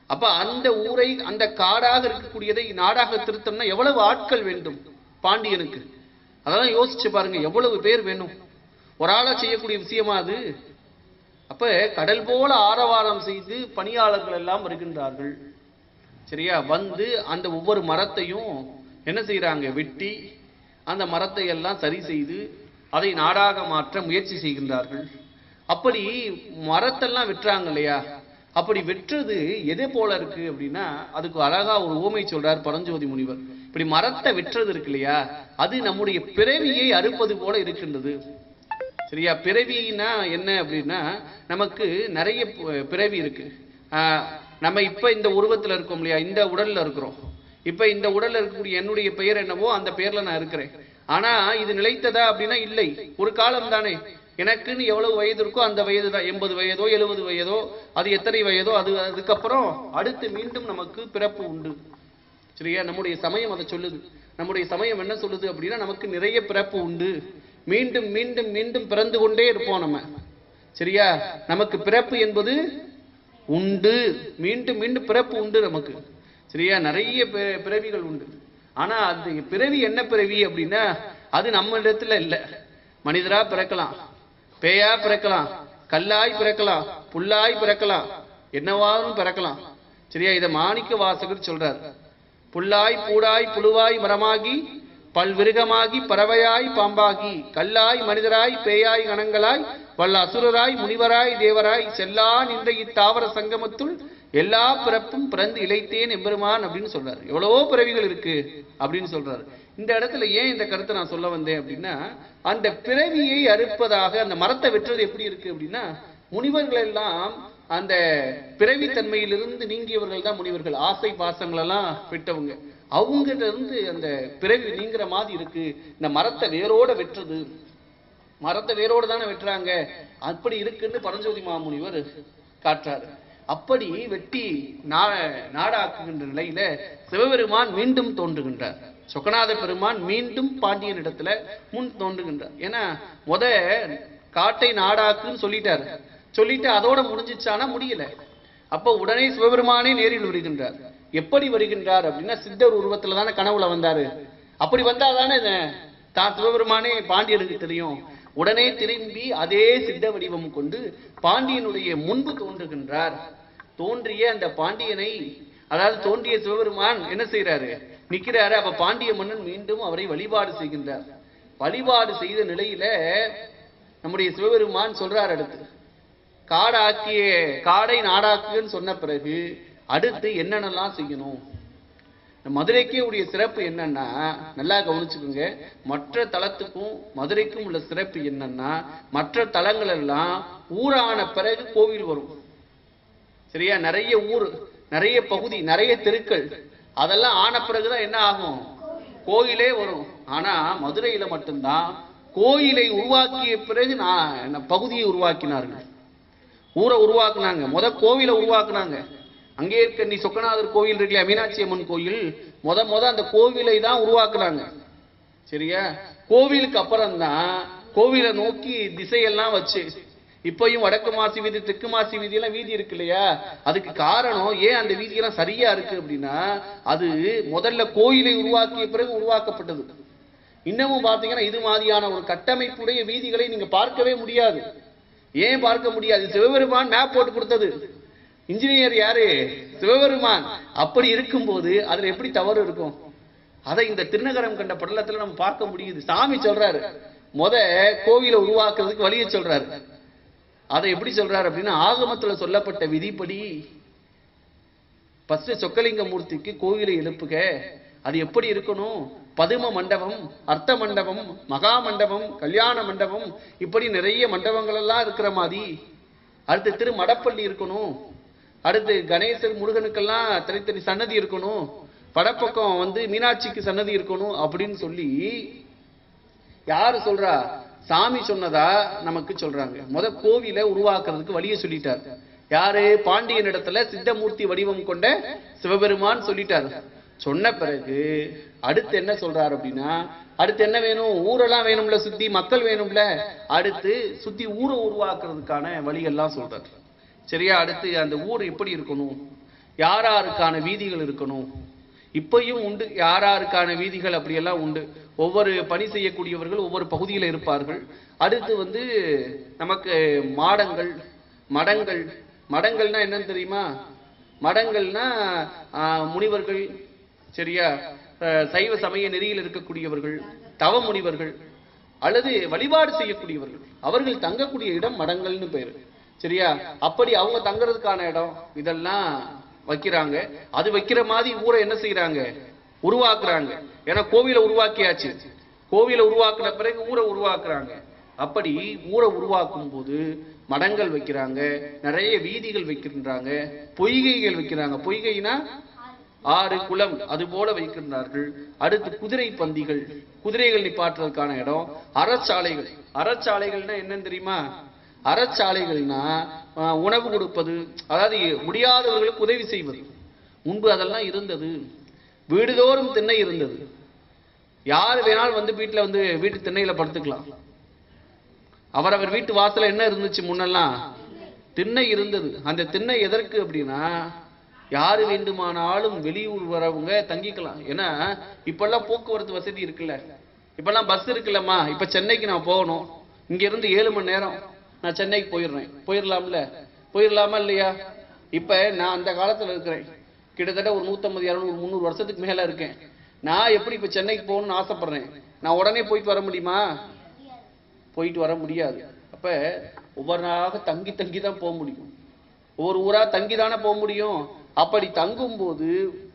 அப்ப அந்த ஊரை, அந்த காடாக இருக்கக்கூடியதை நாடாக திருத்தம்னா எவ்வளவு ஆட்கள் வேண்டும் பாண்டியனுக்கு. அதெல்லாம் யோசிச்சு பாருங்க, எவ்வளவு பேர் வேணும் ஒரு ஆளா செய்யக்கூடிய விஷயமா அது. அப்ப கடல் போல ஆரவாரம் செய்து பணியாளர்கள் எல்லாம் வருகின்றார்கள். சரியா? அந்த ஒவ்வொரு மரத்தையும் என்ன செய்யறாங்க, வெட்டி அந்த மரத்தை எல்லாம் சரி செய்து அதை நாடாக மாற்ற முயற்சி செய்கின்றார்கள். அப்படி மரத்தெல்லாம் வெட்டுறாங்க இல்லையா, அப்படி வெற்றது எதே போல இருக்கு அப்படின்னா, அதுக்கு அழகா ஒரு ஊமை சொல்றார் பரஞ்சோதி முனிவர். இப்படி மரத்தை வெற்றது இருக்கு இல்லையா, அது நம்முடைய பிறவியை அறுப்பது போல இருக்கின்றது. சரியா? பிறவினா என்ன அப்படின்னா, நமக்கு நிறைய பிறவி இருக்கு. நம்ம இப்ப இந்த உருவத்துல இருக்கோம் இல்லையா, இந்த உடல்ல இருக்கிறோம். இப்ப இந்த உடல்ல இருக்கக்கூடிய என்னுடைய பெயர் என்னவோ அந்த பெயர்ல நான் இருக்கிறேன். ஆனா இது நிலைத்ததா அப்படின்னா இல்லை, ஒரு காலம் தானே. எனக்குன்னு எவ்வளவு வயது இருக்கோ அந்த வயது தான், 80 வயதோ 70 வயதோ, அது எத்தனை வயதோ அதுக்கப்புறம் அடுத்து மீண்டும் நமக்கு பிறப்பு உண்டு. சரியா? நம்முடைய சமயம் அதை சொல்லுது. நம்முடைய சமயம் என்ன சொல்லுது அப்படின்னா, நமக்கு நிறைய பிறப்பு உண்டு, மீண்டும் மீண்டும் மீண்டும் பிறந்து கொண்டே இருப்போம் நம்ம. சரியா? நமக்கு பிறப்பு என்பது உண்டு, மீண்டும் மீண்டும் பிறப்பு உண்டு நமக்கு. சரியா? நிறைய பிறவிகள் உண்டு. ஆனா அந்த பிறவி என்ன பிறவி அப்படின்னா, அது நம்ம இடத்துல இல்ல. மனிதரா பிறக்கலாம், பேயா பிறக்கலாம், கல்லாய் பிறக்கலாம், புல்லாய் பிறக்கலாம், என்னவாலும் பிறக்கலாம். சரியா? இதை மாணிக்க வாசகர் சொல்றார். புல்லாய் பூடாய் புழுவாய் மரமாகி பல்விருகமாகி பறவையாய் பாம்பாகி கல்லாய் மனிதராய் பேயாய் கணங்களாய் வல்ல அசுரராய் முனிவராய் தேவராய் செல்லா நின்ற இத்தாவர சங்கமத்துள் எல்லா பிறப்பும் பிறந்து இழைத்தேன் எம்பெருமான் அப்படின்னு சொல்றாரு. எவ்வளவோ பிறவிகள் இருக்கு அப்படின்னு சொல்றாரு. இந்த இடத்துல ஏன் இந்த கருத்தை நான் சொல்ல வந்தேன் அப்படின்னா, அந்த பிறவியை அறுப்பதாக அந்த மரத்தை வெற்றது எப்படி இருக்கு அப்படின்னா, முனிவர்கள் எல்லாம் அந்த பிறவித்தன்மையிலிருந்து நீங்கியவர்கள் தான் முனிவர்கள். ஆசை பாசங்களெல்லாம் விட்டவங்க. அவங்ககிட்ட இருந்து அந்த பிறவி நீங்கிற மாதிரி இருக்கு. இந்த மரத்தை வேரோட வெட்டுறது, மரத்தை வேரோடு தானே வெட்டுறாங்க, அப்படி இருக்குன்னு பரஞ்சோதி மாமுனிவர் காட்டுறாரு. அப்படி வெட்டி நாடாக்குகின்ற நிலையில சிவபெருமான் மீண்டும் தோன்றுகின்றார். சொக்கநாத பெருமான் மீண்டும் பாண்டியன் இடத்துல முன் தோன்றுகின்றார். ஏன்னா காட்டை நாடாக்குன்னு சொல்லிட்டு அதோட முடிஞ்சிச்சானா முடியல. அப்ப உடனே சிவபெருமானே நேரில் வருகின்றார். எப்படி வருகின்றார் அப்படின்னா சித்தர் உருவத்துல தானே கனவுல வந்தாரு. அப்படி வந்தாதானே தான் சிவபெருமானே பாண்டியனுக்கு தெரியும். உடனே திரும்பி அதே சித்த வடிவம் கொண்டு பாண்டியனுடைய முன்பு தோன்றுகின்றார். தோன்றிய அந்த பாண்டியனை, அதாவது தோன்றிய சிவபெருமான் என்ன செய்யறாரு, நிக்கிறாரு. அப்ப பாண்டிய மன்னன் மீண்டும் அவரை வழிபாடு செய்கின்றார். வழிபாடு செய்த நிலையில நம்முடைய சிவபெருமான் சொல்றார், அடுத்து காடை நாடாக்குன்னு சொன்ன பிறகு அடுத்து என்னென்னலாம் செய்யணும். மதுரைக்கே உடைய சிறப்பு என்னன்னா, நல்லா கவனிச்சுக்கோங்க, மற்ற தலத்துக்கும் மதுரைக்கும் உள்ள சிறப்பு என்னன்னா, மற்ற தலங்கள் எல்லாம் ஊரான பிறகு கோவில் வரும். சரியா? நிறைய ஊர், நிறைய பகுதி, நிறைய தெருக்கள், அதெல்லாம் ஆன பிறகுதான் என்ன ஆகும், கோயிலே வரும். ஆனா மதுரையில மட்டும்தான் கோயிலை உருவாக்கிய பிறகு பகுதியை உருவாக்கினார்கள், ஊரை உருவாக்குனாங்க, கோவிலை உருவாக்குனாங்க. அங்கே இருக்க நீ சொக்கநாதர் கோயில் இருக்குல்ல, மீனாட்சி அம்மன் கோயில், அந்த கோவிலை தான் உருவாக்குனாங்க. சரியா? கோவிலுக்கு அப்புறம் தான் கோவிலை நோக்கி திசையெல்லாம் வச்சு, இப்பயும் வடக்கு மாசி வீதி, தெற்கு மாசி வீதி எல்லாம் வீதி இருக்கு இல்லையா, அதுக்கு காரணம் ஏன் அந்த வீதியெல்லாம் சரியா இருக்கு அப்படின்னா, அது முதல்ல கோயிலை உருவாக்கிய பிறகு உருவாக்கப்பட்டது. இன்னமும் பாத்தீங்கன்னா இது மாதிரியான ஒரு கட்டமைப்புடைய வீதிகளை நீங்க பார்க்கவே முடியாது. ஏன் பார்க்க முடியாது? சிவபெருமான் மேப் போட்டு கொடுத்தது. இன்ஜினியர் யாரு? சிவபெருமான். அப்படி இருக்கும்போது அதுல எப்படி தவறு இருக்கும்? அதை இந்த திருநகரம் கண்ட படலத்துல நம்ம பார்க்க முடியுது. சாமி சொல்றாரு, கோவிலை உருவாக்குறதுக்கு வழியை சொல்றாரு. அதை எப்படி சொல்றாரு அப்படின்னா, ஆகமத்துல சொல்லப்பட்ட விதிப்படி ஃபர்ஸ்ட் சொக்கலிங்க மூர்த்திக்கு கோவிலை எழுப்புக. அது எப்படி இருக்கணும்? பதும மண்டபம், அர்த்த மண்டபம், மகா மண்டபம், கல்யாண மண்டபம், இப்படி நிறைய மண்டபங்கள் எல்லாம் இருக்கிற மாதிரி. அடுத்து திரு மடப்பள்ளி இருக்கணும். அடுத்து கணேசர் முருகனுக்கெல்லாம் தனித்தனி சன்னதி இருக்கணும். படப்பக்கம் மீனாட்சிக்கு சன்னதி இருக்கணும் அப்படின்னு சொல்லி யாரு சொல்றா? சாமி சொன்னதா நமக்கு சொல்றாங்க. கோவிலை உருவாக்குறதுக்கு வழியை சொல்லிட்டார். யாரு? பாண்டியன் இடத்துல சித்தமூர்த்தி வடிவம் கொண்ட சிவபெருமான் சொல்லிட்டார். சொன்ன பிறகு அடுத்து என்ன சொல்றாரு அப்படின்னா, அடுத்து என்ன வேணும்? ஊரெல்லாம் வேணும்ல, சுத்தி மக்கள் வேணும்ல. அடுத்து சுத்தி ஊரை உருவாக்குறதுக்கான வழிகள்லாம் சொல்றாரு. சரியா? அடுத்து அந்த ஊர் எப்படி இருக்கணும், யாராருக்கான வீதிகள் இருக்கணும், இப்பயும் உண்டு யாராருக்கான வீதிகள், அப்படியெல்லாம் உண்டு. ஒவ்வொரு பணி செய்யக்கூடியவர்கள் ஒவ்வொரு பகுதியில் இருப்பார்கள். அடுத்து நமக்கு மாடங்கள், மடங்கள்னா என்னன்னு தெரியுமா? மடங்கள்னா முனிவர்கள், சரியா, சைவ சமய நெறியில் இருக்கக்கூடியவர்கள், தவ முனிவர்கள் அல்லது வழிபாடு செய்யக்கூடியவர்கள், அவர்கள் தங்கக்கூடிய இடம் மடங்கள்னு பேரு. சரியா? அப்படி அவங்க தங்கறதுக்கான இடம் இதெல்லாம் வைக்கிறாங்க. அது வைக்கிற மாதிரி ஊரை என்ன செய்யறாங்க? உருவாக்குறாங்க. ஏன்னா கோவிலை உருவாக்கியாச்சு. கோவிலை உருவாக்குன பிறகு ஊரை உருவாக்குறாங்க. அப்படி ஊரை உருவாக்கும் போது மடங்கள் வைக்கிறாங்க, நிறைய வீதிகள் வைக்கின்றாங்க, பொய்கைகள் வைக்கிறாங்க. பொய்கைனா ஆறு, குளம், அது போல வைக்கின்றார்கள். அடுத்து குதிரை பந்திகள், குதிரைகள் நிப்பாட்டுறதுக்கான இடம். அறச்சாலைகள்னா என்னன்னு தெரியுமா? அறச்சாலைகள்னா உணவு கொடுப்பது, அதாவது முடியாதவர்களுக்கு உதவி செய்வது. முன்பு அதெல்லாம் இருந்தது. வீடுதோறும் திண்ணை இருந்தது. யார் வேணாலும் வீட்டுல வீட்டு திண்ணையில படுத்துக்கலாம். அவரவர் வீட்டு வாசல என்ன இருந்துச்சு? முன்னெல்லாம் திண்ணை இருந்தது. அந்த திண்ணை எதற்கு அப்படின்னா, யாரு வேண்டுமானாலும் வெளியூர் வரவங்க தங்கிக்கலாம். ஏன்னா இப்பெல்லாம் போக்குவரத்து வசதி இருக்குல்ல, இப்பெல்லாம் பஸ் இருக்குல்லம்மா. இப்ப சென்னைக்கு நான் போகணும், இங்க இருந்து 7 மணி நேரம் நான் சென்னைக்கு போயிடலாமா இல்லையா? இப்ப நான் அந்த காலத்துல இருக்கிறேன், கிட்டத்தட்ட ஒரு 150, 200, 300 வருஷத்துக்கு மேல இருக்கேன். நான் எப்படி இப்ப சென்னைக்கு போகணும்னு ஆசைப்படுறேன், நான் உடனே போயிட்டு வர முடியுமா? போயிட்டு வர முடியாது. அப்ப ஒவ்வொரு நாளாக தங்கி தான் போக முடியும். ஒவ்வொரு ஊரா தங்கி தானே போக முடியும். அப்படி தங்கும் போது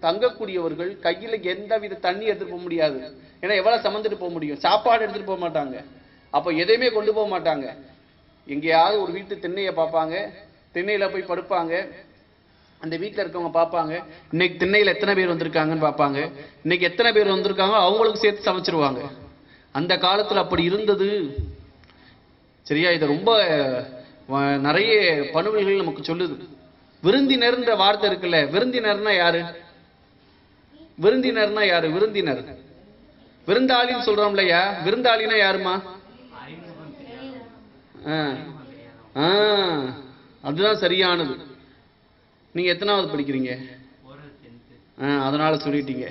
தங்கக்கூடியவர்கள் கையில எந்த வித தண்ணி எடுத்துட்டு போக முடியாது. ஏன்னா எவ்வளவு சமந்துட்டு போக முடியும்? சாப்பாடு எடுத்துட்டு போக மாட்டாங்க. அப்ப எதையுமே கொண்டு போக மாட்டாங்க. எங்கேயாவது ஒரு வீட்டு திண்ணையை பார்ப்பாங்க. திண்ணையில போய் படுப்பாங்க. அந்த வீட்டில் இருக்கவங்க பார்ப்பாங்க, இன்னைக்கு திண்ணையில் எத்தனை பேர் வந்திருக்காங்கன்னு பார்ப்பாங்க. இன்னைக்கு எத்தனை பேர் வந்திருக்காங்க அவங்களுக்கு சேர்த்து சமைச்சிருவாங்க. அந்த காலத்தில் அப்படி இருந்தது. சரியா? இதை ரொம்ப நிறைய பணுவல்கள் நமக்கு சொல்லுது. விருந்தினர்ன்ற வார்த்தை இருக்குல்ல, விருந்தினர்னா யாரு? விருந்தினர்னா யாரு? விருந்தினர் விருந்தாளின்னு சொல்றோம் இல்லையா? விருந்தாளினா யாருமா? அதுதான் சரியானது. நீங்க எத்தனாவது படிக்கிறீங்க? அதனால சொல்லிட்டீங்க.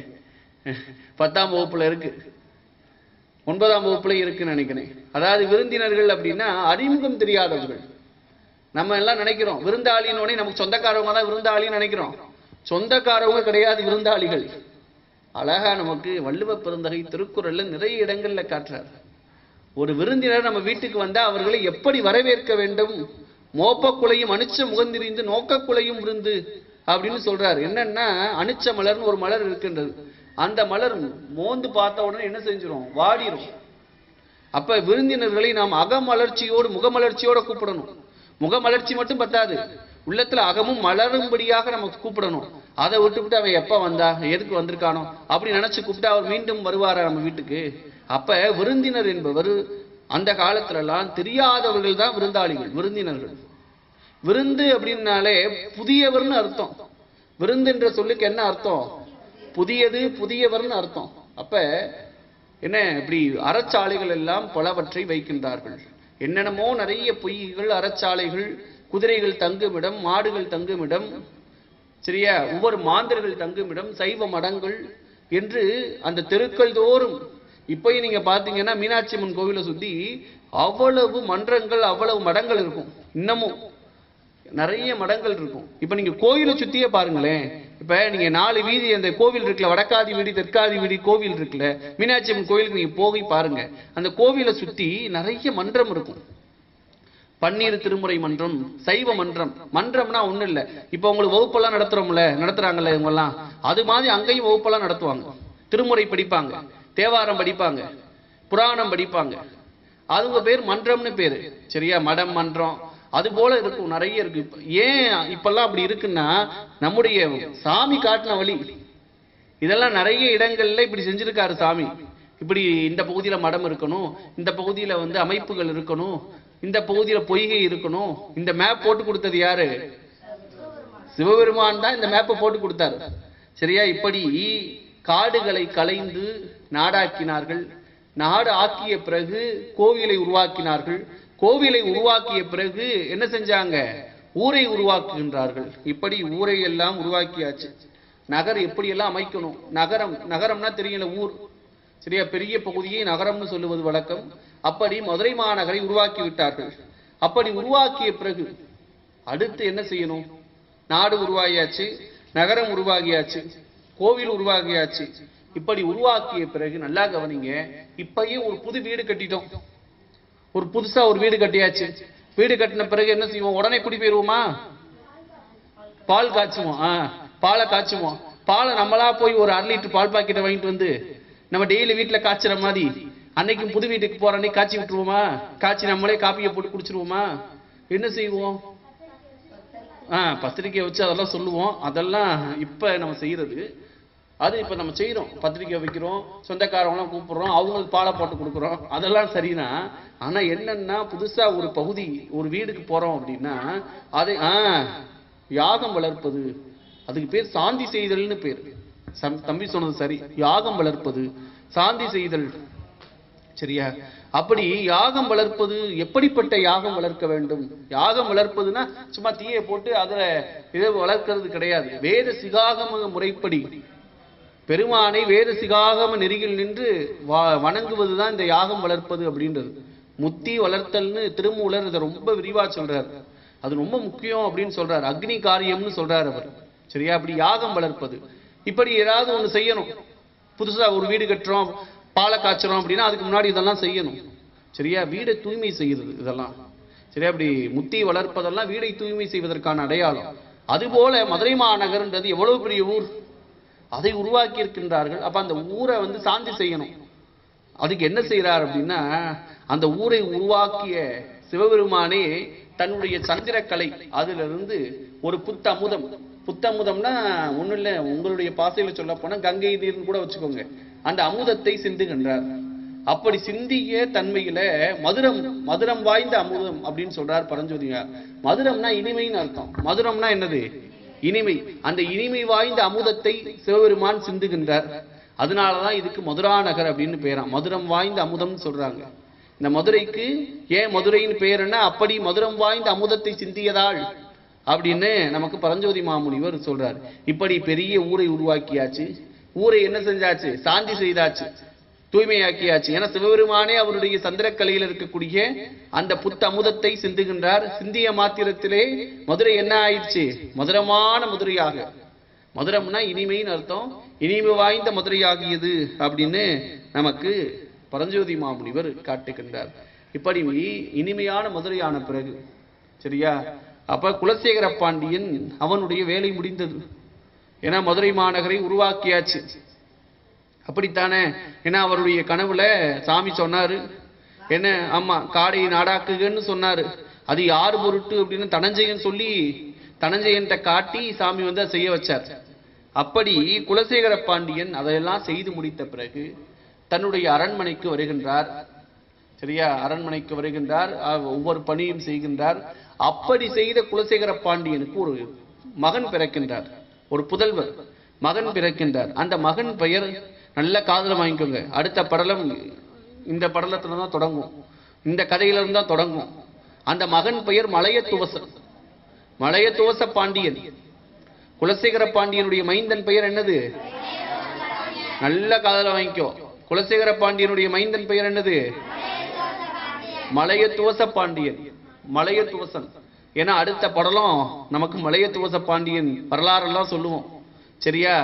10ஆம் வகுப்புல இருக்கு, 9ஆம் வகுப்புல இருக்குன்னு நினைக்கிறேன். அதாவது விருந்தினர்கள் அப்படின்னா அறிமுகம் தெரியாதவர்கள். நம்ம எல்லாம் நினைக்கிறோம் விருந்தாளின்னு நமக்கு சொந்தக்காரவங்க தான் விருந்தாளின்னு நினைக்கிறோம். சொந்தக்காரவங்க கிடையாது விருந்தாளிகள். அழகா நமக்கு வள்ளுவ பெருந்தகை திருக்குறள்ல நிறைய இடங்கள்ல காட்டுறார். ஒரு விருந்தினர் நம்ம வீட்டுக்கு வந்தா அவர்களை எப்படி வரவேற்க வேண்டும். மோப்பக்குலையும் அனுச்ச முகந்திரிந்து நோக்கக்குலையும் விருந்து அப்படின்னு சொல்றாரு. என்னன்னா, அனுச்ச மலர்னு ஒரு மலர் இருக்கின்றது. அந்த மலர் மோந்து பார்த்த உடனே என்ன செஞ்சிடும்? வாடிடும். அப்ப விருந்தினர்களை நாம் அகமலர்ச்சியோடு முகமலர்ச்சியோட கூப்பிடணும். முகமலர்ச்சி மட்டும் பத்தாது, உள்ளத்துல அகமும் மலரும்படியாக நமக்கு கூப்பிடணும். அதை விட்டுவிட்டு அவன் எப்ப வந்தா, எதுக்கு வந்திருக்கானோ அப்படி நினைச்சு கூப்பிட்டு அவர் மீண்டும் வருவாரா நம்ம வீட்டுக்கு? அப்ப விருந்தினர் என்பவர் அந்த காலத்துல எல்லாம் தெரியாதவர்கள் தான் விருந்தாளிகள், விருந்தினர்கள். விருந்து அப்படின்னாலே புதியவர்னு அர்த்தம். விருந்து என்ற சொல்லுக்கு என்ன அர்த்தம்? புதியது, புதியவர்னு அர்த்தம். அப்ப என்ன, இப்படி அறச்சாலைகள் எல்லாம் பலவற்றை வைக்கின்றார்கள். என்னென்னமோ நிறைய பொய்கள், அறச்சாலைகள், குதிரைகள் தங்குமிடம், மாடுகள் தங்குமிடம், சரியா, ஒவ்வொரு மாந்தர்கள் தங்குமிடம், சைவ மடங்கள் என்று அந்த தெருக்கள் தோறும். இப்பயும் நீங்க பாத்தீங்கன்னா மீனாட்சி அம்மன் கோவிலை சுத்தி அவ்வளவு மன்றங்கள், அவ்வளவு மடங்கள் இருக்கும். இன்னமும் நிறைய மடங்கள் இருக்கும். இப்ப நீங்க கோயிலை சுத்தியே பாருங்களேன். இப்ப நீங்க 4 வீதி அந்த கோவில் இருக்குல்ல, வடக்காதி வீதி தெற்காதி வீதி கோவில் இருக்குல்ல, மீனாட்சி அம்மன் கோயிலுக்கு நீங்க போய் பாருங்க. அந்த கோவிலை சுத்தி நிறைய மன்றம் இருக்கும். பன்னீர் திருமுறை மன்றம், சைவ மன்றம். மன்றம்னா ஒண்ணு இல்ல, இப்ப உங்களுக்கு வகுப்பெல்லாம் நடத்துறாங்கல்ல இவங்க எல்லாம், அது மாதிரி அங்கேயும் வகுப்பெல்லாம் நடத்துவாங்க. திருமுறை படிப்பாங்க, தேவாரம் படிப்பாங்க, புராணம் படிப்பாங்க. அதுங்க பேர் மன்றம்னு பேரு. சரியா? மடம், மன்றம் அது போல இருக்கும், நிறைய இருக்கு. ஏன் இப்பெல்லாம் அப்படி இருக்குன்னா, நம்முடைய சாமி காட்டின வழி. இதெல்லாம் நிறைய இடங்கள்ல இப்படி செஞ்சிருக்காரு சாமி. இப்படி இந்த பகுதியில மடம் இருக்கணும், இந்த பகுதியில அமைப்புகள் இருக்கணும், இந்த பகுதியில பொய்கை இருக்கணும். இந்த மேப் போட்டு கொடுத்தது யாரு? சிவபெருமான் தான் இந்த மேப்பை போட்டு கொடுத்தாரு. சரியா? இப்படி காடுகளை களைந்து நாடாக்கினார்கள். நாடு ஆக்கிய பிறகு கோவிலை உருவாக்கினார்கள். கோவிலை உருவாக்கிய பிறகு என்ன செஞ்சாங்க? ஊரை உருவாக்குகின்றார்கள். இப்படி ஊரை எல்லாம் உருவாக்கியாச்சு. நகர் எப்படி எல்லாம் அமைக்கணும். நகரம்னா தெரியல, ஊர். சரியா? பெரிய பகுதியை நகரம்னு சொல்லுவது வழக்கம். அப்படி மதுரை மாநகரை உருவாக்கி விட்டார்கள். அப்படி உருவாக்கிய பிறகு அடுத்து என்ன செய்யணும்? நாடு உருவாகியாச்சு, நகரம் உருவாகியாச்சு, கோவில் உருவாகியாச்சு. இப்படி உருவாக்கிய பிறகு நல்லா கவனிங்க, இப்பயே ஒரு புது வீடு கட்டிட்டோம். ஒரு புதுசா ஒரு வீடு கட்டியாச்சு. வீடு கட்டின பிறகு என்ன செய்வோம்? உடனே குடி போயிருவோமா? பால் காய்ச்சுவோம். பாலை காய்ச்சுவோம். பாலை நம்மளா போய் ஒரு 1/2 லிட்டர் பால் பாக்கெட்டை வாங்கிட்டு வந்து நம்ம டெய்லி வீட்டுல காய்ச்சுற மாதிரி அன்னைக்கும் புது வீட்டுக்கு போற அன்னைக்கு காய்ச்சி விட்டுருவோமா? காய்ச்சி நம்மளே காப்பியை போட்டு குடிச்சிருவோமா? என்ன செய்வோம்? பத்திரிக்கை வச்சு அதெல்லாம் சொல்லுவோம். அதெல்லாம் இப்ப நம்ம செய்யறது. அது இப்ப நம்ம செய்யறோம். பத்திரிக்கை வைக்கிறோம், சொந்தக்காரவங்களாம் கூப்பிடுறோம், அவங்களுக்கு பாலை போட்டு கொடுக்குறோம். அதெல்லாம் சரிதான். ஆனா என்னன்னா, புதுசா ஒரு பகுதி ஒரு வீடுக்கு போறோம் அப்படின்னா அதை யாகம் வளர்ப்பது, அதுக்கு பேர் சாந்தி செய்தல்னு பேர். தம்பி சொன்னது சரி, யாகம் வளர்ப்பது, சாந்தி செய்தல். சரியா? அப்படி யாகம் வளர்ப்பது, எப்படிப்பட்ட யாகம் வளர்க்க வேண்டும்? யாகம் வளர்ப்பதுன்னா சும்மா தீயை போட்டு அதுல இதை வளர்க்கிறது கிடையாது. வேத சிகாகம முறைப்படி பெருமானை வேத சிகாகம நெறியில் நின்று வணங்குவதுதான் இந்த யாகம் வளர்ப்பது அப்படின்றது. முத்தி வளர்த்தல்னு திருமூலர் இதை ரொம்ப விரிவா சொல்றாரு. அது ரொம்ப முக்கியம் அப்படின்னு சொல்றாரு. அக்னி காரியம்னு சொல்றாரு அவர். சரியா? அப்படி யாகம் வளர்ப்பது. இப்படி ஏதாவது ஒண்ணு செய்யணும். புதுசா ஒரு வீடு கட்டுறோம், பாலை காய்ச்சறோம் அப்படின்னா அதுக்கு முன்னாடி இதெல்லாம் செய்யணும். சரியா? வீடை தூய்மை செய்கிறது இதெல்லாம். சரியா? அப்படி முத்தி வளர்ப்பதெல்லாம் வீடை தூய்மை செய்வதற்கான அடையாளம். அதுபோல மதுரை மாநகர்ன்றது எவ்வளவு பெரிய ஊர், அதை உருவாக்கி இருக்கின்றார்கள். அப்ப அந்த ஊரை சாந்தி செய்யணும். அதுக்கு என்ன செய்யறார் அப்படின்னா, அந்த ஊரை உருவாக்கிய சிவபெருமானே தன்னுடைய சந்திரக்கலை அதிலிருந்து ஒரு புத்தமுதம்னா ஒன்றும் இல்லை, உங்களுடைய பாசையில சொல்ல போனா கங்கை நீர்னு கூட வச்சுக்கோங்க, அந்த அமுதத்தை சிந்துகின்றார். அப்படி சிந்திய தன்மையில மதுரம் வாய்ந்த அமுதம் அப்படின்னு சொல்றார் பரஞ்சோதியார். மதுரம்னா இனிமைன்னு அர்த்தம். மதுரம்னா என்னது? இனிமை. அந்த இனிமை வாய்ந்த அமுதத்தை சிவபெருமான் சிந்துகின்றார். அதனாலதான் இதுக்கு மதுரா நகர் அப்படின்னு பேராம். மதுரம் வாய்ந்த அமுதம் சொல்றாங்க. இந்த மதுரைக்கு ஏன் மதுரைன்னு பேருன்னா அப்படி மதுரம் வாய்ந்த அமுதத்தை சிந்தியதாள் அப்படின்னு நமக்கு பரஞ்சோதி மாமுனிவர் சொல்றாரு. இப்படி பெரிய ஊரை உருவாக்கியாச்சு. ஊரை என்ன செஞ்சாச்சு? சாந்தி செய்தாச்சு, தூய்மையாக்கியாச்சு. ஏன்னா சிவபெருமானே அவருடைய சந்திரக்கலையில் இருக்கக்கூடிய அந்த புத்த அமுதத்தை சிந்துகின்றார். சிந்திய மாத்திரத்திலே மதுரை என்ன ஆயிடுச்சு? மதுரமான மதுரையாக. மதுரம்னா இனிமைன்னு அர்த்தம். இனிமை வாய்ந்த மதுரையாகியது அப்படின்னு நமக்கு பரஞ்சோதி மாமுனிவர் காட்டுகின்றார். இப்படி இனிமையான மதுரையான பிறகு சரியா, அப்ப குலசேகர பாண்டியன் அவனுடைய வேலை முடிந்தது. ஏன்னா மதுரை மாநகரை உருவாக்கியாச்சு. அப்படித்தானே? ஏன்னா அவருடைய கனவுல சாமி சொன்னாரு என்ன, ஆமா காடை நாடாக்குகன்னு சொன்னாரு. அது யாரு பொருட்டு அப்படின்னு தனஞ்சயன் சொல்லி தனஞ்சயன்ட்ட காட்டி சாமி வந்து அதை செய்ய வச்சார். அப்படி குலசேகர பாண்டியன் அதையெல்லாம் செய்து முடித்த பிறகு தன்னுடைய அரண்மனைக்கு வருகின்றார். சரியா, அரண்மனைக்கு வருகின்றார், ஒவ்வொரு பணியும் செய்கின்றார். அப்படி செய்த குலசேகர பாண்டியனுக்கு ஒரு மகன் பிறக்கின்றார், ஒரு புதல்வர் மகன் பிறக்கின்றார். அந்த மகன் பெயர் நல்ல காதல வாங்கிக்கோங்க. அடுத்த படலம் இந்த படலத்துல தான் தொடங்கும், இந்த கதையில இருந்து தான் தொடங்கும். அந்த மகன் பெயர் மலையத்துவசன், மலையத்துவச பாண்டியன். குலசேகர பாண்டியனுடைய மைந்தன் பெயர் என்னது? நல்ல காதல வாங்கிக்கோ. குலசேகர பாண்டியனுடைய மைந்தன் பெயர் என்னது? மலையத்துவச பாண்டியன், மலையத்துவசன். ஏன்னா அடுத்த படலம் நமக்கு மலையத்துவச பாண்டியன் வரலாறெல்லாம் சொல்லுவோம். சரியா,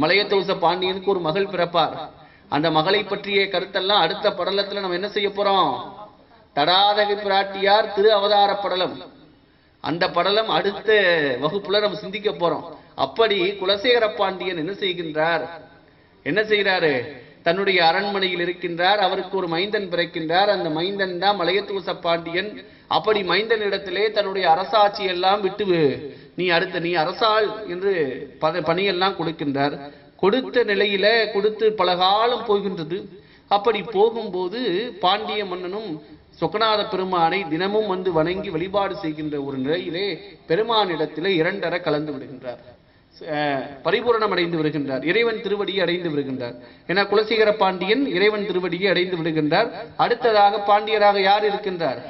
மலையத்துவச பாண்டியனுக்கு ஒரு மகள் பிறப்பார். அந்த மகளை பற்றிய கருத்தெல்லாம் அடுத்த படலத்துல நம்ம என்ன செய்ய போறோம்? தடாதகை பிராட்டியார் திரு அவதார படலம், அந்த படலம் அடுத்த வகுப்புல நம்ம சிந்திக்க போறோம். அப்படி குலசேகர பாண்டியன் என்ன செய்கின்றார்? என்ன செய்யறாரு? தன்னுடைய அரண்மனையில் இருக்கின்றார். அவருக்கு ஒரு மைந்தன் பிறக்கின்றார். அந்த மைந்தன் தான் மலையத்துவச பாண்டியன். அப்படி மைந்தன் இடத்திலே தன்னுடைய அரசாட்சி எல்லாம் விட்டு நீ அரசாள் என்று பணியெல்லாம் கொடுக்கின்றார். கொடுத்த நிலையில கொடுத்து பல காலம் போகின்றது. அப்படி போகும்போது பாண்டிய மன்னனும் சொக்கநாத பெருமானை தினமும் வந்து வணங்கி வழிபாடு செய்கின்ற ஒரு நிலையிலே பெருமானிடத்திலே இரண்டர கலந்து விடுகின்றார், பரிபூரணம் அடைந்து வருகின்றார், இறைவன் திருவடியை அடைந்து வருகின்றார். ஏன்னா குலசேகர பாண்டியன் இறைவன் திருவடியை அடைந்து விடுகின்றார். அடுத்ததாக பாண்டியராக யார் இருக்கின்றார்?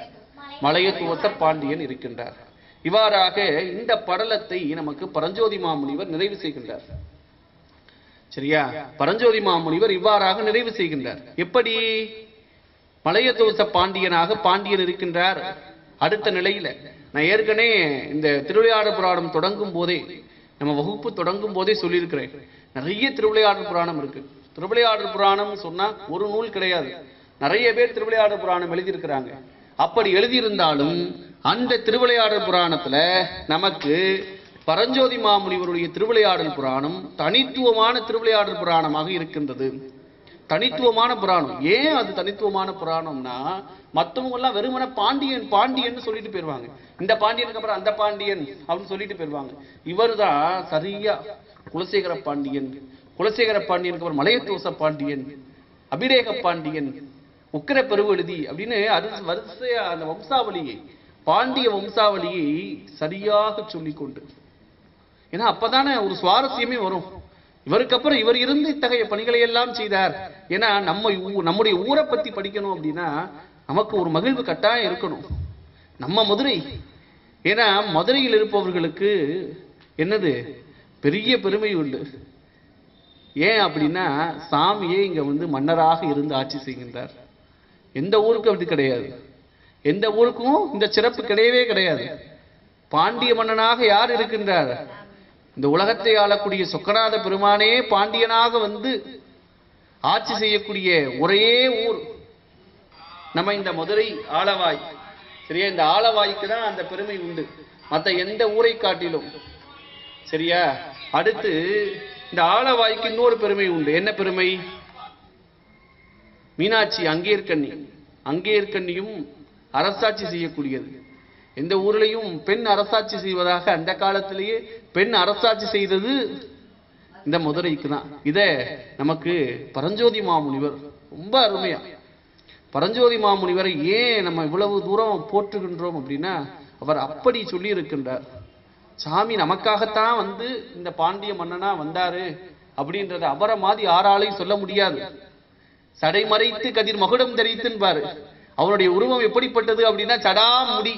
மலையத்துவச பாண்டியன் இருக்கின்றார். இவ்வாறாக இந்த படலத்தை நமக்கு பரஞ்சோதி மாமுனிவர் நிறைவு செய்கின்றார். சரியா, பரஞ்சோதி மாமுனிவர் இவ்வாறாக நிறைவு செய்கின்றார். எப்படி? மலையத்துவச பாண்டியனாக பாண்டியன் இருக்கின்றார். அடுத்த நிலையில நான் ஏற்கனவே இந்த திருவிளையாடல் புராணம் தொடங்கும் போதே, நம்ம வகுப்பு தொடங்கும் போதே சொல்லியிருக்கிறேன், நிறைய திருவிளையாடல் புராணம் இருக்கு. திருவிளையாடல் புராணம் சொன்னா ஒரு நூல் கிடையாது, நிறைய பேர் திருவிளையாடல் புராணம் எழுதியிருக்கிறாங்க. அப்படி எழுதியிருந்தாலும் அந்த திருவிளையாடல் புராணத்துல நமக்கு பரஞ்சோதி மாமுனிவருடைய திருவிளையாடல் புராணம் தனித்துவமான திருவிளையாடல் புராணமாக இருக்கின்றது. தனித்துவமான புராணம். ஏன் அது தனித்துவமான புராணம்னா, மற்றவங்க எல்லாம் வெறுமன பாண்டியன் பாண்டியன் சொல்லிட்டு போயிருவாங்க. இந்த பாண்டியனுக்கு அப்புறம் அந்த பாண்டியன் அப்படின்னு சொல்லிட்டு போயிருவாங்க. இவர் தான் சரியா குலசேகர பாண்டியன், குலசேகர பாண்டியனுக்கு அப்புறம் மலையத்துவச பாண்டியன், அபிடேக பாண்டியன், உக்கிர பெருவெழுதி அப்படின்னு வரிசையா அந்த வம்சாவளியை, பாண்டிய வம்சாவளியை சரியாக சொல்லிக்கொண்டு, ஏன்னா அப்பதானே ஒரு சுவாரஸ்யமே வரும். இவருக்கு அப்புறம் இவர் இருந்து இத்தகைய பணிகளை எல்லாம் செய்தார். ஏன்னா நம்முடைய ஊரை பத்தி படிக்கணும் அப்படின்னா நமக்கு ஒரு மகிழ்வு கட்டாயம் இருக்கணும். நம்ம மதுரை, ஏன்னா மதுரையில் இருப்பவர்களுக்கு என்னது பெரிய பெருமை உண்டு. ஏன் அப்படின்னா சாமியே இங்க வந்து மன்னராக இருந்து ஆட்சி செய்கின்றார். எந்த ஊருக்கு அப்படி கிடையாது, எந்த ஊருக்கும் இந்த சிறப்பு கிடையவே கிடையாது. பாண்டிய மன்னனாக யார் இருக்கின்றார்? இந்த உலகத்தை ஆளக்கூடிய சொக்கநாத பெருமானே பாண்டியனாக வந்து ஆட்சி செய்யக்கூடிய ஒரே ஊர் நம்ம இந்த மதுரை ஆலவாய். சரியா, இந்த ஆலவாய்க்கு தான் அந்த பெருமை உண்டு, மற்ற எந்த ஊரை காட்டிலும். சரியா, அடுத்து இந்த ஆலவாய்க்கு இன்னொரு பெருமை உண்டு. என்ன பெருமை? மீனாட்சி அங்கேற்கண்ணி, அங்கேற்கண்ணியும் அரசாட்சி செய்யக்கூடியது. எந்த ஊர்லயும் பெண் அரசாட்சி செய்வதாக அந்த காலத்திலேயே பெண் அரசாட்சி செய்தது இந்த மதுரைக்கு தான். இத நமக்கு பரஞ்சோதி மாமுனிவர் ரொம்ப அருமையா, பரஞ்சோதி மாமுனிவரை ஏன் நம்ம இவ்வளவு தூரம் போற்றுகின்றோம் அப்படின்னா, அவர் அப்படி சொல்லி இருக்கின்றார். சாமி நமக்காகத்தான் வந்து இந்த பாண்டிய மன்னனா வந்தாரு அப்படின்றத அவரை மாதிரி யாராலையும் சொல்ல முடியாது. சடை மறைத்து கதிர் மகுடம் தரித்துன்பாரு. அவனுடைய உருவம் எப்படிப்பட்டது அப்படின்னா, சடா முடி,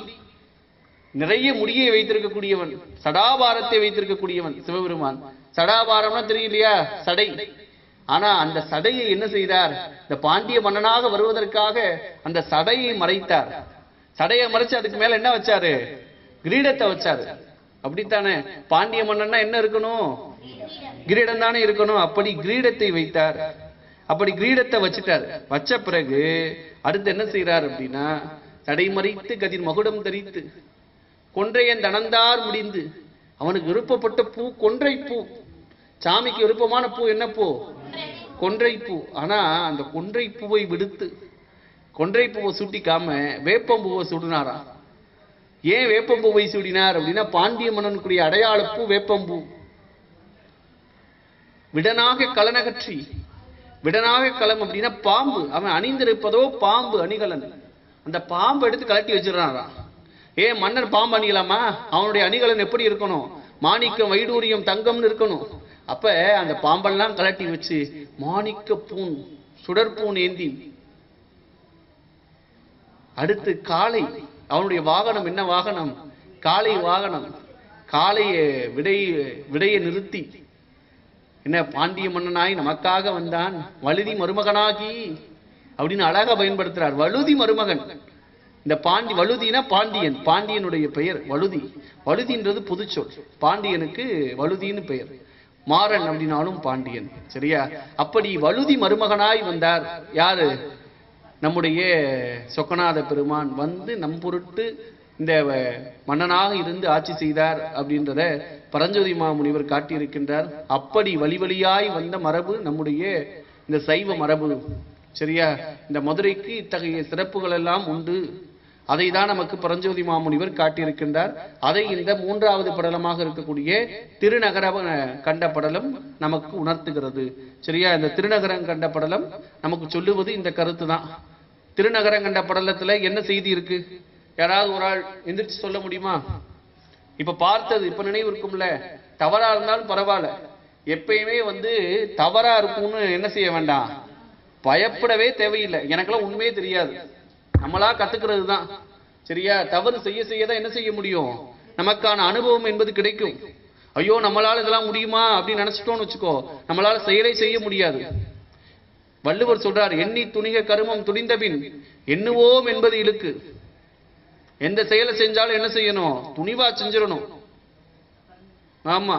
நிறைய முடியை வைத்திருக்கக்கூடியவன், சடாபாரத்தை வைத்திருக்கக்கூடியவன் சிவபெருமான். சடாபாரம்னா தெரியலையா, சடை. ஆனா அந்த சடையை என்ன செய்தார், இந்த பாண்டிய மன்னனாக வருவதற்காக அந்த சடையை மறைத்தார். சடையை மறைச்சு அதுக்கு மேல என்ன வச்சாரு, கிரீடத்தை வச்சாரு. அப்படித்தானே, பாண்டிய மன்னன்னா என்ன இருக்கணும், கிரீடம் தானே இருக்கணும். அப்படி கிரீடத்தை வைத்தார். அப்படி கிரீடத்தை வச்சுட்டார். வச்ச பிறகு அடுத்து என்ன செய்யறார் அப்படின்னா, சடை மறைத்து கதிர் மகுடம் தரித்து கொன்றையன் தனந்தார் முடிந்து, அவனுக்கு விருப்பப்பட்ட பூ கொன்றை பூ. சாமிக்கு விருப்பமான பூ என்ன பூ, கொன்றை பூ. ஆனா அந்த கொன்றை பூவை விடுத்து கொன்றை பூவை சூட்டிக்காம வேப்பம் பூவை சுடினாரா. ஏன் வேப்பம் பூவை சூடினார் அப்படின்னா, பாண்டிய மன்னனுக்குரிய அடையாள பூ வேப்பம்பூ. விடனாக கலனகற்றி, விடனாக களம் அப்படின்னா பாம்பு, அவன் அணிந்திருப்பதோ பாம்பு அணிகலன். அந்த பாம்பு எடுத்து கலட்டி வச்சிடறான். ஏன் மன்னர் பாம்பு அணியலாமா, அவனுடைய அணிகலன் எப்படி இருக்கணும், மாணிக்கம் வைடூரியம் தங்கம்னு இருக்கணும். அப்ப அந்த பாம்பெல்லாம் கலட்டி வச்சு மாணிக்க பூன் சுடற்பூன் ஏந்தி, அடுத்து காளை, அவனுடைய வாகனம் என்ன வாகனம், காளை வாகனம். காளையை விடையை நிறுத்தி, என்ன பாண்டிய மன்னனாய் நமக்காக வந்தான், வழுதி மருமகனாகி அப்படின்னு அழகா பயன்படுத்துறார். வழுதி மருமகன். இந்த வழுதினா பாண்டியன், பாண்டியனுடைய பெயர் வழுதி. வழுதின்றது புதுச்சொல், பாண்டியனுக்கு வழுதின்னு பெயர். மாறன் அப்படின்னாலும் பாண்டியன், சரியா? அப்படி வழுதி மருமகனாய் வந்தார். யாரு, நம்முடைய சொக்கநாத பெருமான் வந்து நம் பொருட்டு இந்த மன்னனாக இருந்து ஆட்சி செய்தார் அப்படின்றத பரஞ்சோதி மாமுனிவர் காட்டியிருக்கின்றார். அப்படி வழி வழியாய் வந்த மரபு நம்முடைய இந்த சைவ மரபு, சரியா? இந்த மதுரைக்கு இத்தகைய சிறப்புகள் எல்லாம் உண்டு. அதை தான் நமக்கு பரஞ்சோதி மாமுனிவர் காட்டியிருக்கின்றார். அதை இந்த 3வது படலமாக இருக்கக்கூடிய திருநகர கண்ட படலம் நமக்கு உணர்த்துகிறது, சரியா? இந்த திருநகரம் கண்ட படலம் நமக்கு சொல்லுவது இந்த கருத்து தான். திருநகரம் கண்ட படலத்துல என்ன செய்தி இருக்கு, யாராவது ஒரு ஆள் எந்திரிச்சு சொல்ல முடியுமா? இப்ப பார்த்தது இப்ப நினைவு இருக்கும்ல, தவறா இருந்தாலும் பரவாயில்ல, எப்பயுமே வந்து தவறா இருக்கும்னு என்ன செய்ய வேண்டாம், பயப்படவே தேவையில்லை. எனக்கெல்லாம் உண்மையே தெரியாது, நம்மளா கத்துக்கிறது தான், சரியா? தவறு செய்ய செய்யதான் என்ன செய்ய முடியும், நமக்கான அனுபவம் என்பது கிடைக்கும். ஐயோ நம்மளால இதெல்லாம் முடியுமா அப்படின்னு நினைச்சிட்டோம்னு வச்சுக்கோ, நம்மளால செயலை செய்ய முடியாது. வள்ளுவர் சொல்றார், எண்ணி துணிக கருமம் துணிந்தபின் எண்ணுவோம் என்பது இழுக்கு. எந்த செயலை செஞ்சாலும் என்ன செய்யணும், துணிவா செஞ்சிடணும். ஆமா,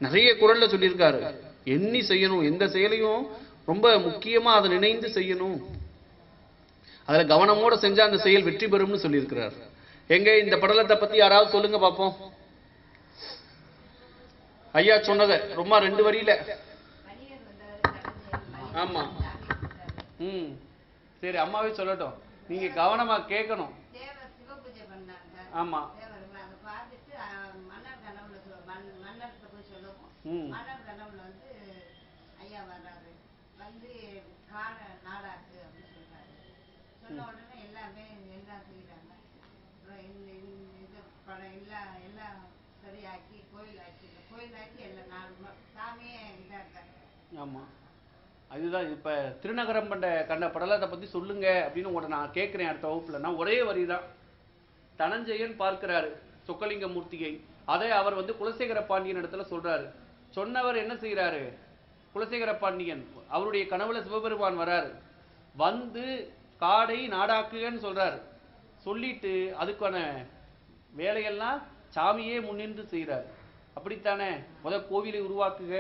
நிறைய குறள்ல சொல்லியிருக்காரு, எண்ணி செய்யணும். எந்த செயலையும் ரொம்ப முக்கியமா அதை நினைந்து செய்யணும். அதுல கவனமோட செஞ்சா அந்த செயல் வெற்றி பெறும்னு சொல்லியிருக்கிறார். எங்க இந்த படலத்தை பத்தி யாராவது சொல்லுங்க பாப்போம். ஐயா சொன்னத ரொம்ப 2 வரியில. ஆமா, சரி, அம்மாவே சொல்லட்டும், நீங்க கவனமா கேட்கணும். ஆமா, ஆமா, அதுதான். இப்ப திருநகரம் கண்ட படலத்தை பத்தி சொல்லுங்க அப்படின்னு உங்களை நான் கேட்கிறேன் அடுத்த வகுப்புல. நான் ஒரே வரிதான். தனஞ்சயன் பார்க்கிறாரு சொக்கலிங்க மூர்த்தியை. அதை அவர் வந்து குலசேகர பாண்டியன் இடத்துல சொல்றாரு. சொன்னவர் என்ன செய்யறாரு, குலசேகர பாண்டியன் அவருடைய கனவுல சிவபெருமான் வராரு. வந்து காடை நாடாக்குன்னு சொல்றாரு. சொல்லிட்டு அதுக்கான வேலையெல்லாம் சாமியே முன்னின்று செய்யறாரு. அப்படித்தானே? கோவிலை உருவாக்குக,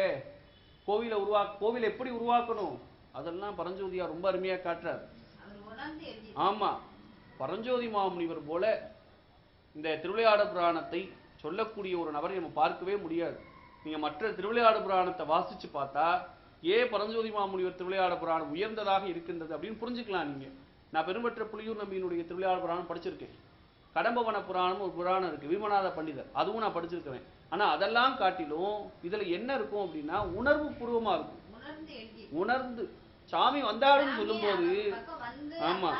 கோவிலை எப்படி உருவாக்கணும் அதெல்லாம் பரஞ்சோதியா ரொம்ப அருமையா காட்டுறார். ஆமா, பரஞ்சோதி மாமுனிவர் போல இந்த திருவிளையாட புராணத்தை சொல்லக்கூடிய ஒரு நபரை நம்ம பார்க்கவே முடியாது. நீங்க மற்ற திருவிளையாட புராணத்தை வாசிச்சு பார்த்தா ஏன் பரஞ்சோதி மாமுனிவர் திருவிளையாட புராணம் உயர்ந்ததாக இருக்கின்றது அப்படின்னு புரிஞ்சுக்கலாம். நீங்க, நான் பெரும்பற்ற புலியூர் நம்பியினுடைய திருவிளையாட புராணம் படிச்சிருக்கேன். கடம்பவன புராணம் ஒரு புராணம் இருக்கு, வீமநாத பண்டிதர், அதுவும் நான் படிச்சிருக்கிறேன். ஆனா அதெல்லாம் காட்டிலும் இதுல என்ன இருக்கும் அப்படின்னா உணர்வு பூர்வமா இருக்கும். உணர்ந்து சாமி வந்தாருன்னு சொல்லும் போது, ஆமா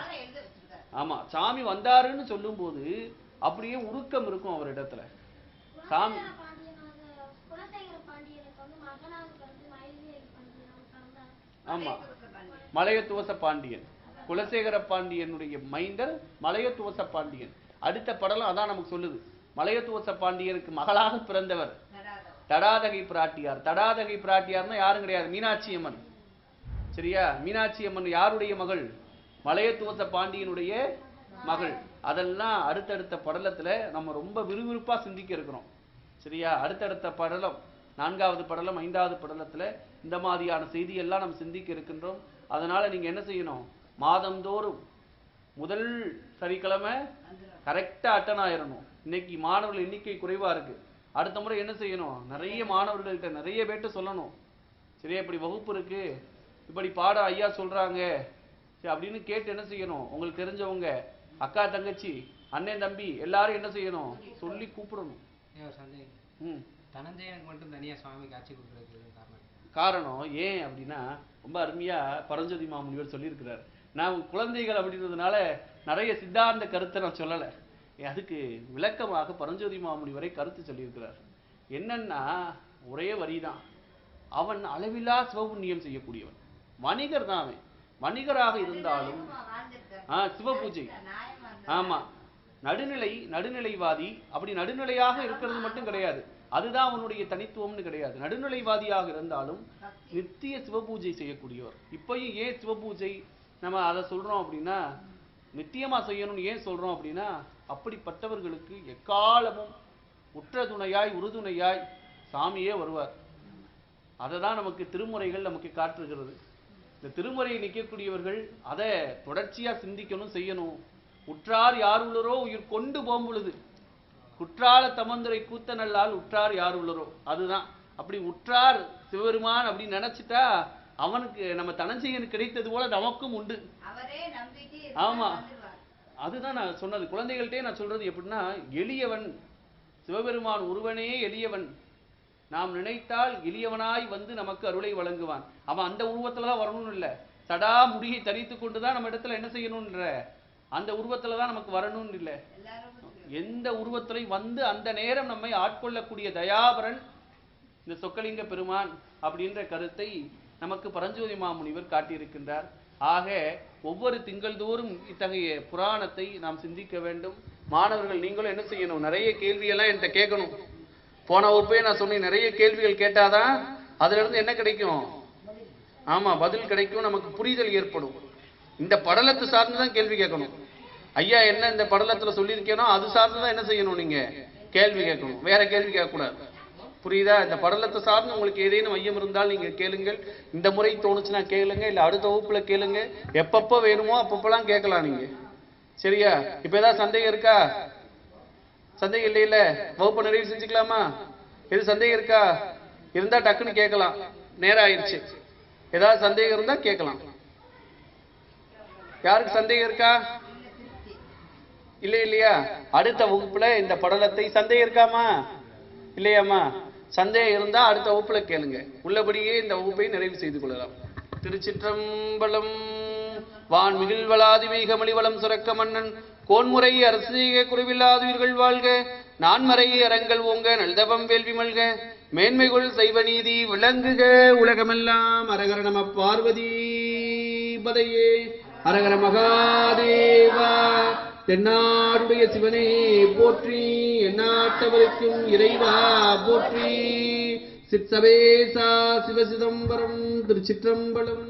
ஆமா, சாமி வந்தாருன்னு சொல்லும் போது அப்படியே உருக்கம் இருக்கும் அவரிடத்துல. சாமி ஆமா, மலையத்துவச பாண்டியன், குலசேகர பாண்டியனுடைய மைந்தர் மலையத்துவச பாண்டியன். அடுத்த படலம் அதான் நமக்கு சொல்லுது. மலையத்துவச பாண்டியனுக்கு மகளாக பிறந்தவர் தடாதகை பிராட்டியார். தடாதகை பிராட்டியார்னா யாரும் கிடையாது, மீனாட்சி அம்மன். சரியா? மீனாட்சி அம்மன் யாருடைய மகள்? மலையத்துவச பாண்டியனுடைய மகள். அதெல்லாம் அடுத்தடுத்த படலத்துல நம்ம ரொம்ப விறுவிறுப்பா சிந்திக்க இருக்கிறோம். சரியா? அடுத்தடுத்த படலம், 4வது படலம் 5வது படலத்துல இந்த மாதிரியான செய்தியெல்லாம் நம்ம சிந்திக்க இருக்கின்றோம். அதனால நீங்க என்ன செய்யணும், மாதந்தோறும் முதல் சனிக்கிழமை கரெக்டா அட்டன் ஆயிரணும். இன்னைக்கு மாணவர்கள் எண்ணிக்கை குறைவா இருக்கு. அடுத்த முறை என்ன செய்யணும், நிறைய மாணவர்கள்ட்ட நிறைய பேர்ட்ட சொல்லணும். சரியா? இப்படி வகுப்பு இருக்கு, இப்படி பாடம் ஐயா சொல்றாங்க அப்படின்னு கேட்டு என்ன செய்யணும், உங்களுக்கு தெரிஞ்சவங்க அக்கா தங்கச்சி அண்ணன் தம்பி எல்லாரும் என்ன செய்யணும், சொல்லி கூப்பிடணும். தனஞ்சயனுக்கு மட்டும் தனியா சுவாமி காட்சி கொடுக்குறது காரணம் ஏன் அப்படின்னா, ரொம்ப அருமையா பரஞ்சோதி மாமுனிவர் சொல்லியிருக்கிறார். நான் குழந்தைகள் அப்படின்றதுனால நிறைய சித்தாந்த கருத்தை நான் சொல்லலை, அதுக்கு விளக்கமாக பரஞ்சோதி மாமுனிவரை கருத்து சொல்லியிருக்கிறார். என்னன்னா ஒரே வரிதான், அவன் அளவில்லா சிவபுண்ணியம் செய்யக்கூடியவன், வணிகர் தான் அவன். வணிகராக இருந்தாலும் சிவ பூஜை, ஆமா, நடுநிலைவாதி. அப்படி நடுநிலையாக இருக்கிறது மட்டும் கிடையாது, அதுதான் அவனுடைய தனித்துவம்னு கிடையாது. நடுநிலைவாதியாக இருந்தாலும் நித்திய சிவபூஜை செய்யக்கூடியவர். இப்பயும் ஏன் சிவபூஜை நம்ம அதை சொல்றோம் அப்படின்னா, நித்தியமா செய்யணும்னு ஏன் சொல்றோம் அப்படின்னா, அப்படிப்பட்டவர்களுக்கு எக்காலமும் உற்ற துணையாய் உறுதுணையாய் சாமியே வருவார். அதை தான் நமக்கு திருமுறைகள் நமக்கு காட்டுகிறது. இந்த திருமுறையை நிற்கக்கூடியவர்கள் அதை தொடர்ச்சியா சிந்திக்கணும், செய்யணும். உற்றார் யார் உள்ளரோ உயிர் கொண்டு போம்பொழுது குற்றால தமந்துரை கூத்த நல்லால் உற்றார் யார் உள்ளரோ, அதுதான். அப்படி உற்றார் சிவபெருமான் அப்படின்னு நினைச்சிட்டா அவனுக்கு நம்ம தனஞ்சயனுக்கு கிடைத்தது போல நமக்கும் உண்டு. ஆமா, அதுதான் நான் சொன்னது. குழந்தைகள்கிட்டே நான் சொல்றது எப்படின்னா, எளியவன் சிவபெருமான் ஒருவனே எளியவன். நாம் நினைத்தால் எளியவனாய் வந்து நமக்கு அருளை வழங்குவான். அவன் அந்த உருவத்துலதான் வரணும்னு இல்லை, சடா முடியை தரித்து கொண்டுதான் நம்ம இடத்துல என்ன செய்யணும்ன்ற அந்த உருவத்துலதான் நமக்கு வரணும்னு இல்லை. எந்த உருவத்திலையும் வந்து அந்த நேரம் நம்மை ஆட்கொள்ளக்கூடிய தயாபரன் இந்த சொக்கலிங்க பெருமான் அப்படின்ற கருத்தை நமக்கு பரஞ்சோதி மாமுனிவர் காட்டியிருக்கின்றார். ஆக ஒவ்வொரு திங்கள் தோறும் இத்தகைய புராணத்தை நாம் சிந்திக்க வேண்டும். மாணவர்கள் நீங்களும் என்ன செய்யணும், நிறைய கேள்வியெல்லாம் என்கிட்ட கேட்கணும். போன வகுப்பே நான் சொன்னேன், நிறைய கேள்விகள் கேட்டாதான் அதுல இருந்து என்ன கிடைக்கும், ஆமா, பதில் கிடைக்கும், நமக்கு புரிதல் ஏற்படும். இந்த படலத்தை சார்ந்துதான் கேள்வி கேட்கணும். ஐயா என்ன இந்த படலத்துல சொல்லியிருக்கேனோ அது சார்ந்துதான் என்ன செய்யணும், நீங்க கேள்வி கேட்கணும், வேற கேள்வி கேட்கக்கூடாது. புரியுதா? இந்த படலத்தை சார்ந்து உங்களுக்கு ஏதேனும் ஐயம் இருந்தால் நீங்க கேளுங்கள். இந்த முறை தோணுச்சுன்னா கேளுங்க, இல்ல அடுத்த வகுப்புல கேளுங்க. எப்பப்ப வேணுமோ அப்பப்பெல்லாம் கேட்கலாம் நீங்க. சரியா? இப்ப ஏதாவது சந்தேகம் இருக்கா? சந்தேகம் இல்லையில வகுப்பு நிறைவு செஞ்சுக்கலாமா? எது சந்தேகம் இருக்கா? இருந்தா டக்குன்னு கேட்கலாம், நேரம் ஆயிடுச்சு. ஏதாவது சந்தேகம் இருந்தா கேட்கலாம். யாருக்கு சந்தேகம் இருக்கா? இல்லையா? அடுத்த வகுப்புல இந்த படலத்தை சந்தேகம் இருக்காமா? இல்லையாமா? சந்தேகம் இருந்தா அடுத்த வகுப்புல கேளுங்க. உள்ளபடியே இந்த வகுப்பை நிறைவு செய்து கொள்ளலாம். திருச்சிற்றம்பலம். வான் மிகில் வளாதி மீகமணி வளம் சுரக்க மன்னன் கோன்முறை அரசு குறைவில்லாதுயிர்கள் வாழ்க. நான்மறை அரங்கள் ஓங்க நல்தவம் வேள்வி மல்க. மேன்மைகள் செய்வ நீதி விளங்குக உலகமெல்லாம். அரகர நம பார்வதி பதையே. அரகர மகாதேவா. தென்னாடுடைய சிவனே போற்றி, எந்நாட்டவருக்கும் இறைவா போற்றி. சிற்சபேசா சிவசிதம்பரம். திருச்சிற்றம்பலம்.